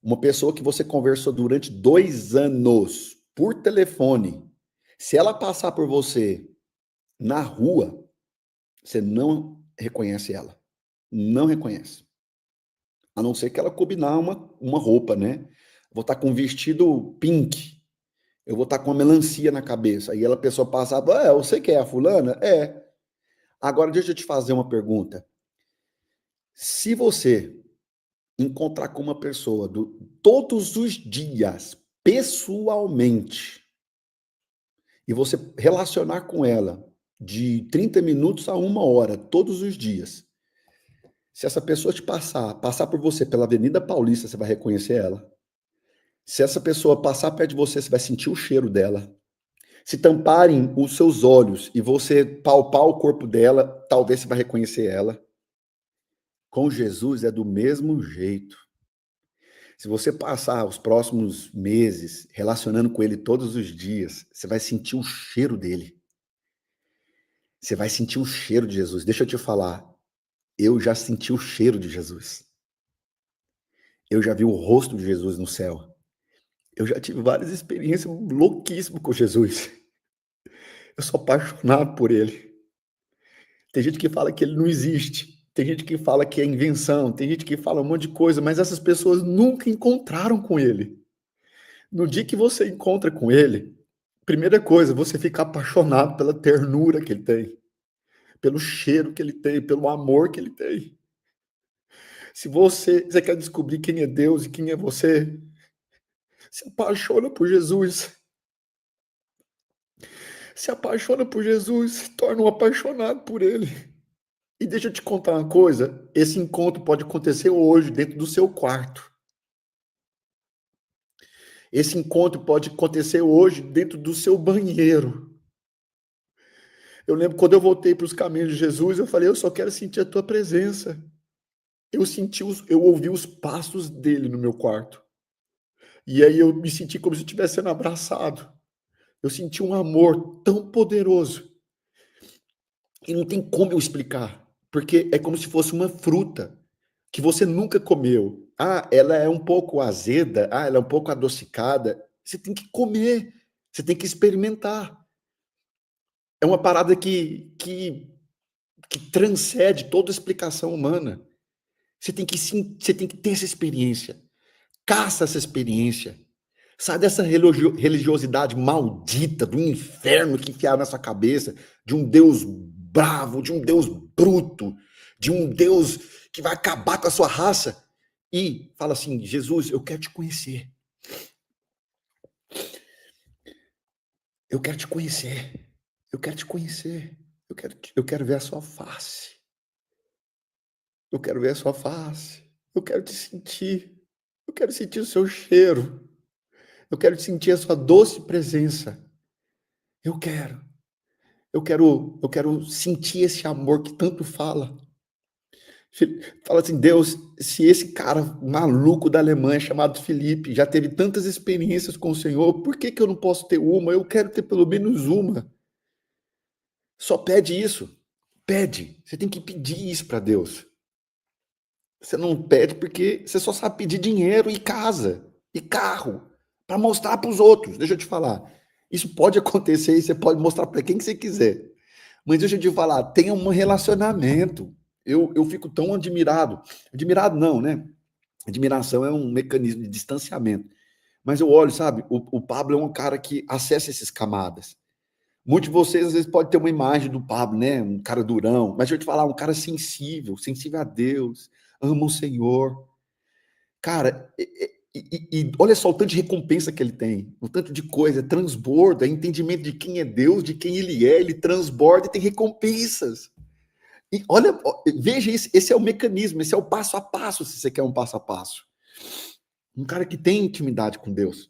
Speaker 1: Uma pessoa que você conversou durante 2 anos por telefone, se ela passar por você na rua, você não reconhece ela. Não reconhece. A não ser que ela combinar uma roupa, né? Vou estar com um vestido pink. Eu vou estar com uma melancia na cabeça. Aí a pessoa passa, você que é a fulana? É. Agora deixa eu te fazer uma pergunta. Se você encontrar com uma pessoa todos os dias, pessoalmente, e você relacionar com ela de 30 minutos a 1 hora, todos os dias, se essa pessoa te passar por você pela Avenida Paulista, você vai reconhecer ela. Se essa pessoa passar perto de você, você vai sentir o cheiro dela. Se tamparem os seus olhos e você palpar o corpo dela, talvez você vai reconhecer ela. Com Jesus é do mesmo jeito. Se você passar os próximos meses relacionando com ele todos os dias, você vai sentir o cheiro dele. Você vai sentir o cheiro de Jesus. Deixa eu te falar, eu já senti o cheiro de Jesus. Eu já vi o rosto de Jesus no céu. Eu já tive várias experiências louquíssimas com Jesus. Eu sou apaixonado por ele. Tem gente que fala que ele não existe. Tem gente que fala que é invenção. Tem gente que fala um monte de coisa, mas essas pessoas nunca encontraram com ele. No dia que você encontra com ele, primeira coisa, você fica apaixonado pela ternura que ele tem, pelo cheiro que ele tem, pelo amor que ele tem. Se você quer descobrir quem é Deus e quem é você, se apaixona por Jesus. Se apaixona por Jesus, se torna um apaixonado por ele. E deixa eu te contar uma coisa, esse encontro pode acontecer hoje, dentro do seu quarto. Esse encontro pode acontecer hoje, dentro do seu banheiro. Eu lembro quando eu voltei para os caminhos de Jesus, eu falei, eu só quero sentir a tua presença. Eu ouvi os passos dele no meu quarto. E aí eu me senti como se eu estivesse sendo abraçado. Eu senti um amor tão poderoso. E não tem como eu explicar. Porque é como se fosse uma fruta que você nunca comeu. Ah, ela é um pouco azeda, ela é um pouco adocicada. Você tem que comer, você tem que experimentar. É uma parada que transcende toda explicação humana. Você tem que ter essa experiência. Caça essa experiência. Sai dessa religiosidade maldita do inferno que enfiaram na sua cabeça, de um Deus bravo, de um Deus bruto, de um Deus que vai acabar com a sua raça. E fala assim, Jesus, eu quero te conhecer. Eu quero te conhecer. Eu quero te conhecer. Eu quero ver a sua face. Eu quero ver a sua face. Eu quero te sentir. Eu quero sentir o seu cheiro. Eu quero sentir a sua doce presença. Eu quero. Eu quero sentir esse amor que tanto fala. Fala assim, Deus, se esse cara maluco da Alemanha chamado Felipe já teve tantas experiências com o Senhor, por que eu não posso ter uma? Eu quero ter pelo menos uma. Só pede isso. Pede. Você tem que pedir isso para Deus. Você não pede porque você só sabe pedir dinheiro e casa e carro para mostrar para os outros. Deixa eu te falar. Isso pode acontecer e você pode mostrar para quem que você quiser. Mas deixa eu te falar, tenha um relacionamento. Eu fico tão admirado. Admirado não, né? Admiração é um mecanismo de distanciamento. Mas eu olho, sabe, o Pablo é um cara que acessa essas camadas. Muitos de vocês, às vezes, podem ter uma imagem do Pablo, né? Um cara durão. Mas deixa eu te falar, um cara sensível, sensível a Deus, ama o Senhor. Cara, e olha só o tanto de recompensa que ele tem, o tanto de coisa, é transbordo, é entendimento de quem é Deus, de quem ele transborda e tem recompensas. E olha, veja isso, esse é o mecanismo, esse é o passo a passo, se você quer um passo a passo. Um cara que tem intimidade com Deus,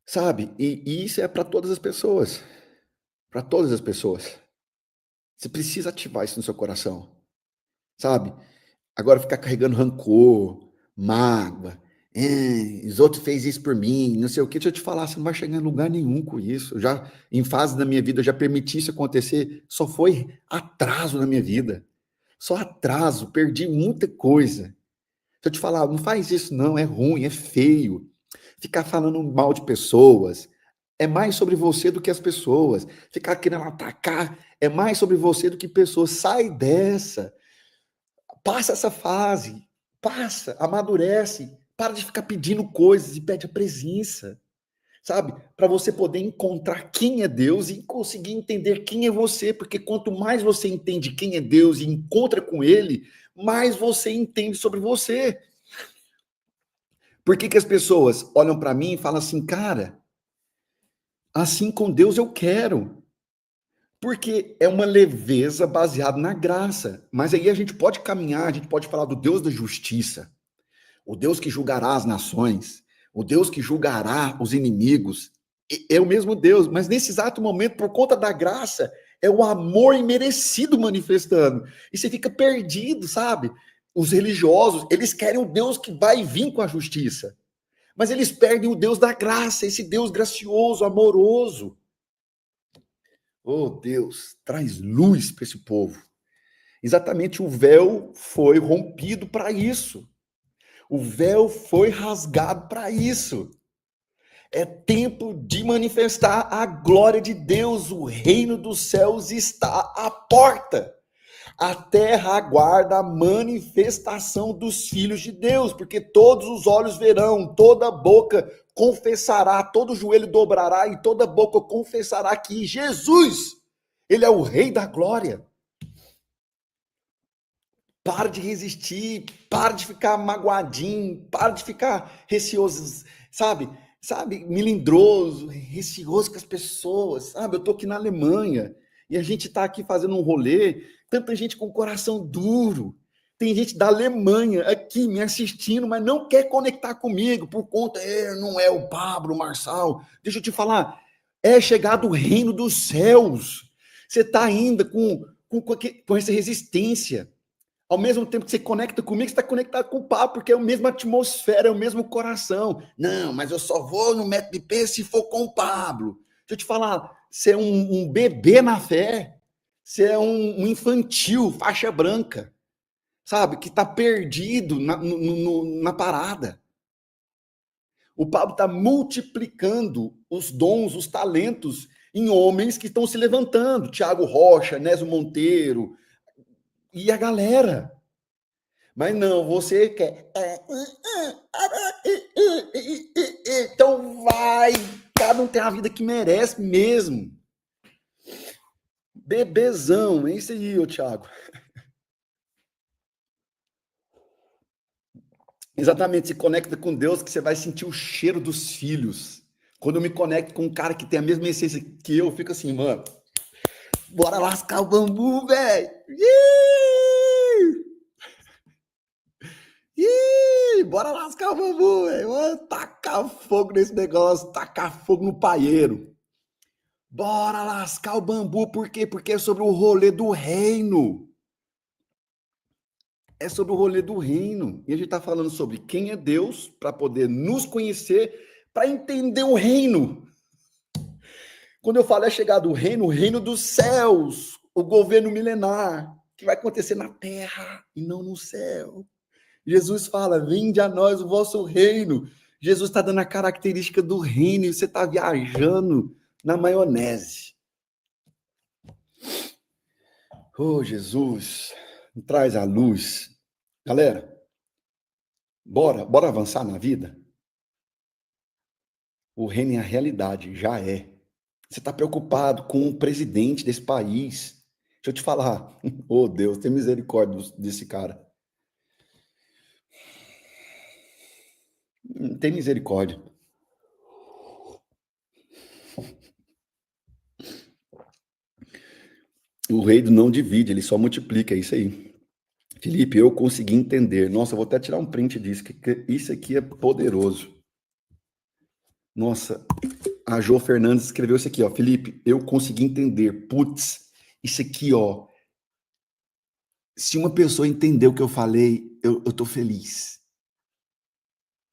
Speaker 1: sabe? E isso é para todas as pessoas, para todas as pessoas. Você precisa ativar isso no seu coração, sabe? Agora ficar carregando rancor, mágoa, os outros fez isso por mim, não sei o que, deixa eu te falar, você não vai chegar em lugar nenhum com isso. Já, em fase da minha vida, eu já permiti isso acontecer, só foi atraso na minha vida. Só atraso, perdi muita coisa. Deixa eu te falar, não faz isso não, é ruim, é feio. Ficar falando mal de pessoas, é mais sobre você do que as pessoas. Ficar querendo atacar, é mais sobre você do que pessoas. Sai dessa. Passa essa fase, passa, amadurece, para de ficar pedindo coisas e pede a presença, sabe? Para você poder encontrar quem é Deus e conseguir entender quem é você, porque quanto mais você entende quem é Deus e encontra com Ele, mais você entende sobre você. Por que as pessoas olham para mim e falam assim, cara, assim com Deus eu quero? Porque é uma leveza baseada na graça. Mas aí a gente pode caminhar, a gente pode falar do Deus da justiça, o Deus que julgará as nações, o Deus que julgará os inimigos, é o mesmo Deus, mas nesse exato momento, por conta da graça, é o amor imerecido manifestando. E você fica perdido, sabe? Os religiosos, eles querem um Deus que vai vir com a justiça, mas eles perdem o Deus da graça, esse Deus gracioso, amoroso. Oh, Deus, traz luz para esse povo. Exatamente, o véu foi rompido para isso. O véu foi rasgado para isso. É tempo de manifestar a glória de Deus. O reino dos céus está à porta. A terra aguarda a manifestação dos filhos de Deus, porque todos os olhos verão, toda boca confessará, todo joelho dobrará e toda boca confessará que Jesus, ele é o rei da glória. Para de resistir, para de ficar magoadinho, para de ficar receoso, sabe, melindroso, receoso com as pessoas, sabe? Eu tô aqui na Alemanha e a gente tá aqui fazendo um rolê, tanta gente com coração duro. Tem gente da Alemanha aqui me assistindo, mas não quer conectar comigo por conta, não é o Pablo, o Marçal. Deixa eu te falar, é chegado o reino dos céus. Você tá ainda com essa resistência. Ao mesmo tempo que você conecta comigo, você está conectado com o papo, porque é a mesma atmosfera, é o mesmo coração. Não, mas eu só vou no método IP se for com o Pablo. Deixa eu te falar, você é um bebê na fé, você é um infantil, faixa branca, sabe? Que está perdido na parada. O Pablo está multiplicando os dons, os talentos em homens que estão se levantando. Tiago Rocha, Nésio Monteiro e a galera. Mas não, você quer. Então vai. Cada um tem a vida que merece mesmo. Bebezão, é isso aí, ô Thiago. Exatamente, se conecta com Deus que você vai sentir o cheiro dos filhos. Quando eu me conecto com um cara que tem a mesma essência que eu fico assim, mano, bora lascar o bambu, velho. Bora lascar o bambu, velho. Tacar fogo nesse negócio, tacar fogo no paieiro. Bora lascar o bambu, por quê? Porque é sobre o rolê do reino. É sobre o rolê do reino. E a gente está falando sobre quem é Deus para poder nos conhecer, para entender o reino. Quando eu falo é chegar do reino, o reino dos céus, o governo milenar, que vai acontecer na terra e não no céu. Jesus fala: vinde a nós o vosso reino. Jesus está dando a característica do reino e você está viajando na maionese. Oh, Jesus, traz a luz. Galera, Bora avançar na vida? O reino é a realidade, já é. Você está preocupado com o presidente desse país. Deixa eu te falar. Oh, Deus, tem misericórdia desse cara. Tem misericórdia. O reino não divide, ele só multiplica, é isso aí. Felipe, eu consegui entender. Nossa, eu vou até tirar um print disso, que isso aqui é poderoso. Nossa, a Jo Fernandes escreveu isso aqui, ó. Felipe, eu consegui entender. Putz, isso aqui, ó. Se uma pessoa entender o que eu falei, eu tô feliz.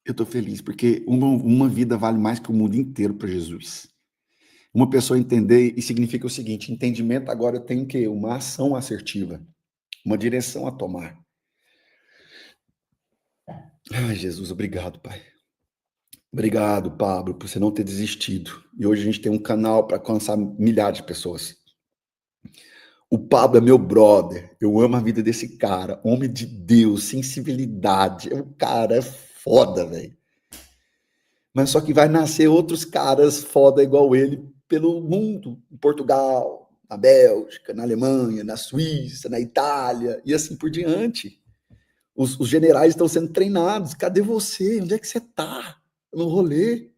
Speaker 1: Eu tô feliz, porque uma vida vale mais que o mundo inteiro para Jesus. Uma pessoa entender, e significa o seguinte: entendimento agora eu tenho o quê? Uma ação assertiva, uma direção a tomar. Ai, Jesus, obrigado, Pai. Obrigado, Pablo, por você não ter desistido. E hoje a gente tem um canal para alcançar milhares de pessoas. O Pablo é meu brother. Eu amo a vida desse cara. Homem de Deus, sensibilidade. O cara é foda, velho. Mas só que vai nascer outros caras foda igual ele pelo mundo. Em Portugal, na Bélgica, na Alemanha, na Suíça, na Itália e assim por diante. Os generais estão sendo treinados. Cadê você? Onde é que você tá no rolê?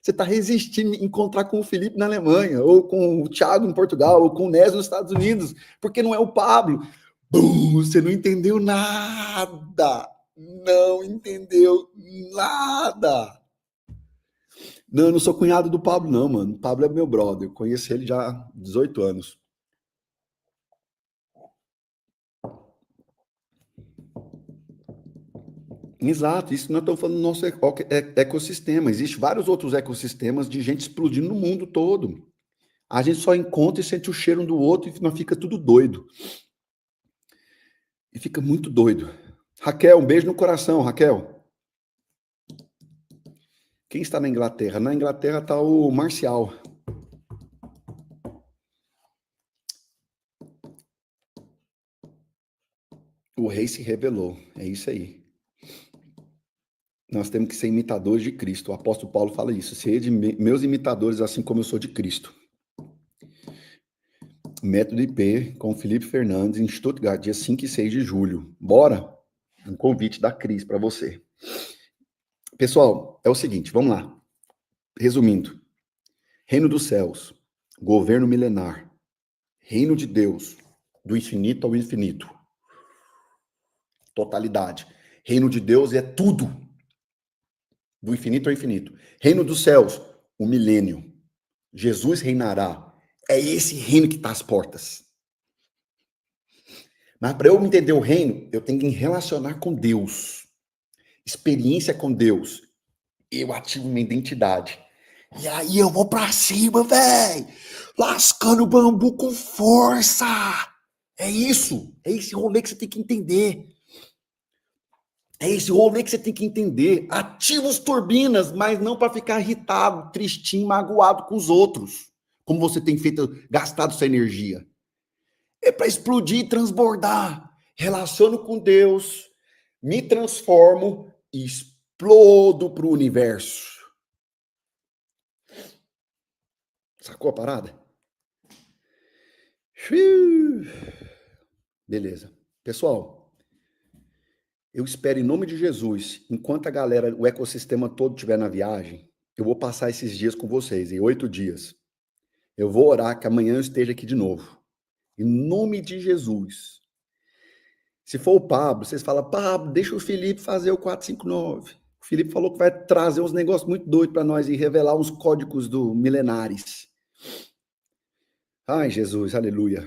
Speaker 1: Você está resistindo a encontrar com o Felipe na Alemanha, ou com o Thiago em Portugal, ou com o Nésio nos Estados Unidos, porque não é o Pablo. Bum, você não entendeu nada. Não entendeu nada. Não, eu não sou cunhado do Pablo, não, mano. O Pablo é meu brother. Eu conheço ele já há 18 anos. Exato, isso nós estamos falando do nosso ecossistema. Existem vários outros ecossistemas de gente explodindo no mundo todo. A gente só encontra e sente o cheiro um do outro e nós fica tudo doido. E fica muito doido. Raquel, um beijo no coração, Raquel. Quem está na Inglaterra? Na Inglaterra está o Marcial. O rei se revelou. É isso aí. Nós temos que ser imitadores de Cristo. O apóstolo Paulo fala isso. Sede meus imitadores, assim como eu sou de Cristo. Método IP com Felipe Fernandes em Stuttgart, dia 5 e 6 de julho. Bora? Um convite da Cris para você. Pessoal, é o seguinte, vamos lá. Resumindo. Reino dos céus, governo milenar, reino de Deus, do infinito ao infinito. Totalidade. Reino de Deus é tudo. Do infinito ao infinito. Reino dos céus, o milênio. Jesus reinará. É esse reino que está às portas. Mas para eu entender o reino, eu tenho que me relacionar com Deus. Experiência com Deus. Eu ativo minha identidade. E aí eu vou para cima, velho. Lascando o bambu com força. É isso. É esse rolê que você tem que entender. É esse rolê que você tem que entender. Ativa os turbinas, mas não para ficar irritado, tristinho, magoado com os outros. Como você tem feito, gastado sua energia. É para explodir e transbordar. Relaciono com Deus, me transformo e explodo para o universo. Sacou a parada? Beleza. Pessoal, eu espero em nome de Jesus, enquanto a galera, o ecossistema todo estiver na viagem, eu vou passar esses dias com vocês, em 8 dias. Eu vou orar que amanhã eu esteja aqui de novo. Em nome de Jesus. Se for o Pablo, vocês falam, Pablo, deixa o Felipe fazer o 459. O Felipe falou que vai trazer uns negócios muito doidos para nós e revelar uns códigos do milenares. Ai, Jesus, aleluia.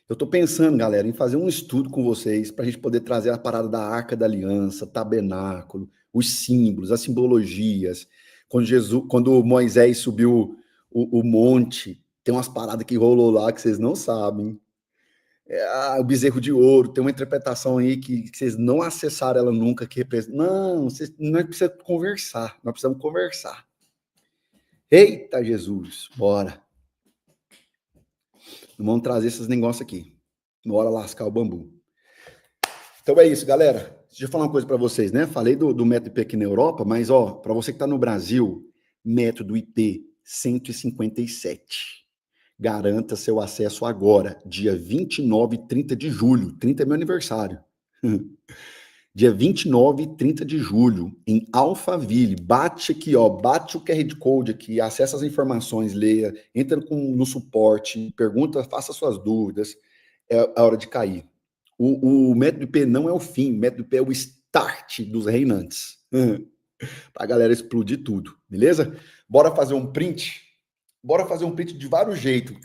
Speaker 1: Eu estou pensando, galera, em fazer um estudo com vocês para a gente poder trazer a parada da Arca da Aliança, tabernáculo, os símbolos, as simbologias. Quando Moisés subiu o monte, tem umas paradas que rolou lá que vocês não sabem. O bezerro de ouro, tem uma interpretação aí que vocês não acessaram ela nunca, que representa. Não, nós precisamos conversar, nós precisamos conversar. Eita, Jesus, bora. Vamos trazer esses negócios aqui. Bora lascar o bambu. Então é isso, galera. deixa eu falar uma coisa para vocês, né? Falei do método IP aqui na Europa, mas, ó, para você que está no Brasil, método IP 157. Garanta seu acesso agora, dia 29 e 30 de julho. 30 é meu aniversário. Dia 29 e 30 de julho, em Alphaville. Bate aqui, ó, bate o QR Code aqui, acessa as informações, leia, entra no suporte, pergunta, faça suas dúvidas. É a hora de cair. O método IP não é o fim, o método IP é o start dos reinantes. Pra galera explodir tudo, beleza? Bora fazer um print? Bora fazer um print de vários jeitos.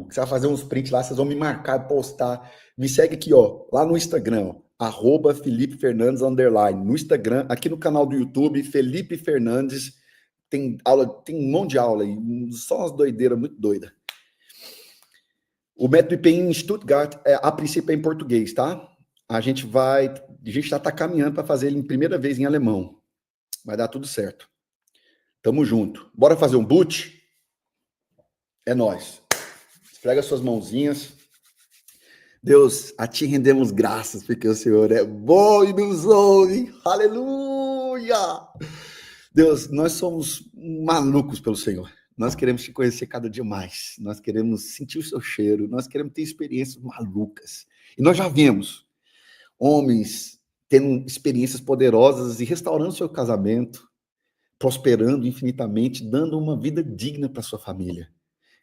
Speaker 1: Você vai fazer uns prints lá, vocês vão me marcar e postar. Me segue aqui, ó, lá no Instagram, ó, @Felipe Fernandes _. No Instagram, aqui no canal do YouTube, Felipe Fernandes. Tem aula, tem um monte de aula aí, só umas doideiras muito doidas. O método IP em Stuttgart, a princípio é em português, tá? A gente já está caminhando para fazer ele em primeira vez em alemão. Vai dar tudo certo. Tamo junto. Bora fazer um boot? É nóis. Esfrega suas mãozinhas. Deus, a ti rendemos graças, porque o Senhor é bom e nos ouve. Aleluia! Deus, nós somos malucos pelo Senhor. Nós queremos te conhecer cada dia mais. Nós queremos sentir o seu cheiro. Nós queremos ter experiências malucas. E nós já vemos homens tendo experiências poderosas e restaurando seu casamento, prosperando infinitamente, dando uma vida digna para sua família.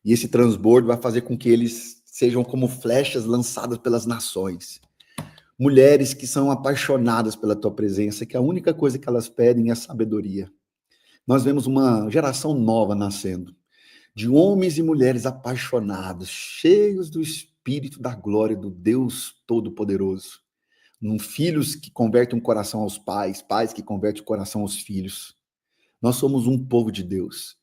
Speaker 1: E esse transbordo vai fazer com que eles sejam como flechas lançadas pelas nações. Mulheres que são apaixonadas pela tua presença, que a única coisa que elas pedem é sabedoria. Nós vemos uma geração nova nascendo, de homens e mulheres apaixonados, cheios do Espírito da glória do Deus Todo-Poderoso. Filhos que convertem o coração aos pais, pais que convertem o coração aos filhos. Nós somos um povo de Deus,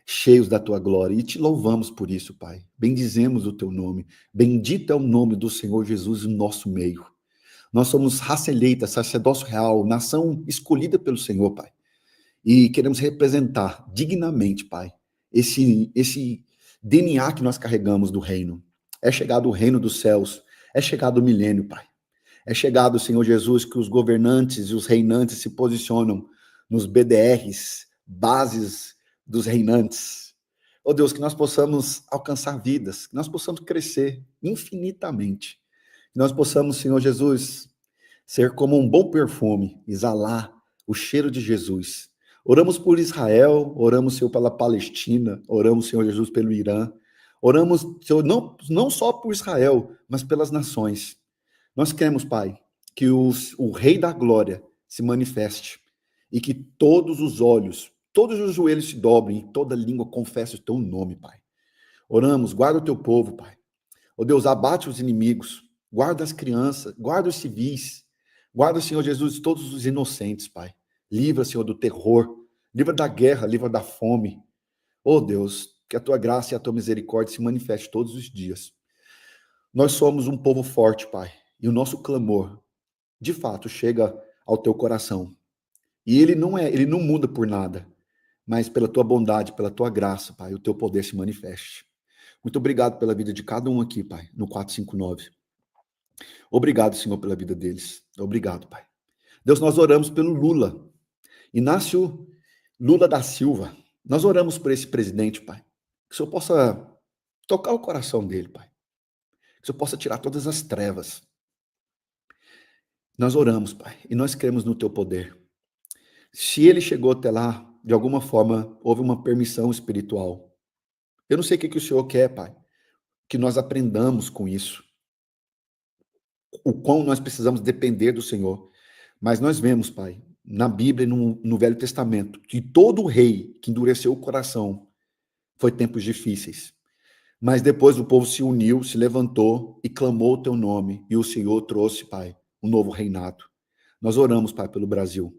Speaker 1: cheios da tua glória, e te louvamos por isso, Pai. Bendizemos o teu nome. Bendito é o nome do Senhor Jesus no nosso meio. Nós somos raça eleita, sacerdócio real, nação escolhida pelo Senhor, Pai. E queremos representar dignamente, Pai, esse DNA que nós carregamos do reino. É chegado o reino dos céus, é chegado o milênio, Pai. É chegado, Senhor Jesus, que os governantes e os reinantes se posicionam nos BDRs, bases dos reinantes. Oh Deus, que nós possamos alcançar vidas, que nós possamos crescer infinitamente. Que nós possamos, Senhor Jesus, ser como um bom perfume, exalar o cheiro de Jesus. Oramos por Israel, oramos, Senhor, pela Palestina, oramos, Senhor Jesus, pelo Irã. Oramos, Senhor, não só por Israel, mas pelas nações. Nós queremos, Pai, que o Rei da Glória se manifeste e que todos os olhos, todos os joelhos se dobrem e toda língua confesse o teu nome, Pai. Oramos, guarda o teu povo, Pai. Ó Deus, abate os inimigos, guarda as crianças, guarda os civis, guarda, Senhor Jesus, todos os inocentes, Pai. Livra, Senhor, do terror, livra da guerra, livra da fome. Ó Deus, que a tua graça e a tua misericórdia se manifeste todos os dias. Nós somos um povo forte, Pai. E o nosso clamor, de fato, chega ao teu coração. E ele não muda por nada, mas pela tua bondade, pela tua graça, Pai, o teu poder se manifeste. Muito obrigado pela vida de cada um aqui, Pai, no 459. Obrigado, Senhor, pela vida deles. Obrigado, Pai. Deus, nós oramos pelo Lula, Inácio Lula da Silva. Nós oramos por esse presidente, Pai. Que o Senhor possa tocar o coração dele, Pai. Que o Senhor possa tirar todas as trevas. Nós oramos, Pai, e nós cremos no teu poder. Se ele chegou até lá, de alguma forma, houve uma permissão espiritual. Eu não sei o que o Senhor quer, Pai, que nós aprendamos com isso. O quão nós precisamos depender do Senhor. Mas nós vemos, Pai, na Bíblia e no Velho Testamento, que todo rei que endureceu o coração foi tempos difíceis. Mas depois o povo se uniu, se levantou e clamou o teu nome. E o Senhor trouxe, Pai, um novo reinado. Nós oramos, Pai, pelo Brasil.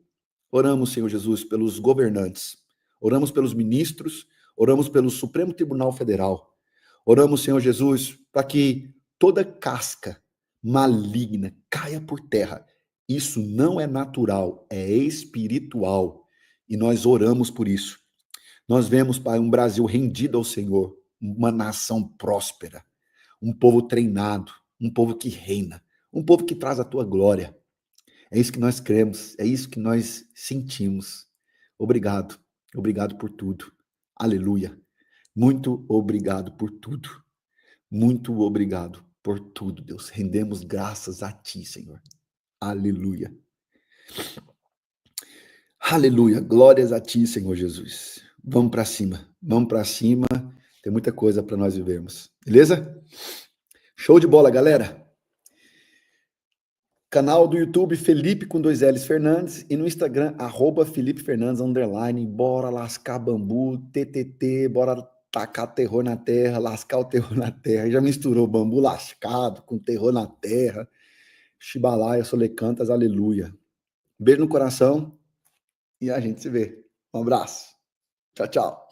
Speaker 1: Oramos, Senhor Jesus, pelos governantes. Oramos pelos ministros. Oramos pelo Supremo Tribunal Federal. Oramos, Senhor Jesus, para que toda casca maligna caia por terra. Isso não é natural, é espiritual. E nós oramos por isso. Nós vemos, Pai, um Brasil rendido ao Senhor, uma nação próspera, um povo treinado, um povo que reina, um povo que traz a tua glória. É isso que nós cremos, é isso que nós sentimos. Obrigado, obrigado por tudo. Aleluia. Muito obrigado por tudo. Muito obrigado por tudo, Deus. Rendemos graças a ti, Senhor. Aleluia. Aleluia. Glórias a ti, Senhor Jesus. Vamos para cima. Vamos para cima. Tem muita coisa para nós vivermos. Beleza? Show de bola, galera. Canal do YouTube Felipe com 2 L's Fernandes e no Instagram @Felipe Fernandes _ bora lascar bambu, TTT, bora tacar terror na terra, lascar o terror na terra. Já misturou bambu lascado com terror na terra. Shibalaia, solecantas, aleluia. Beijo no coração e a gente se vê. Um abraço. Tchau, tchau.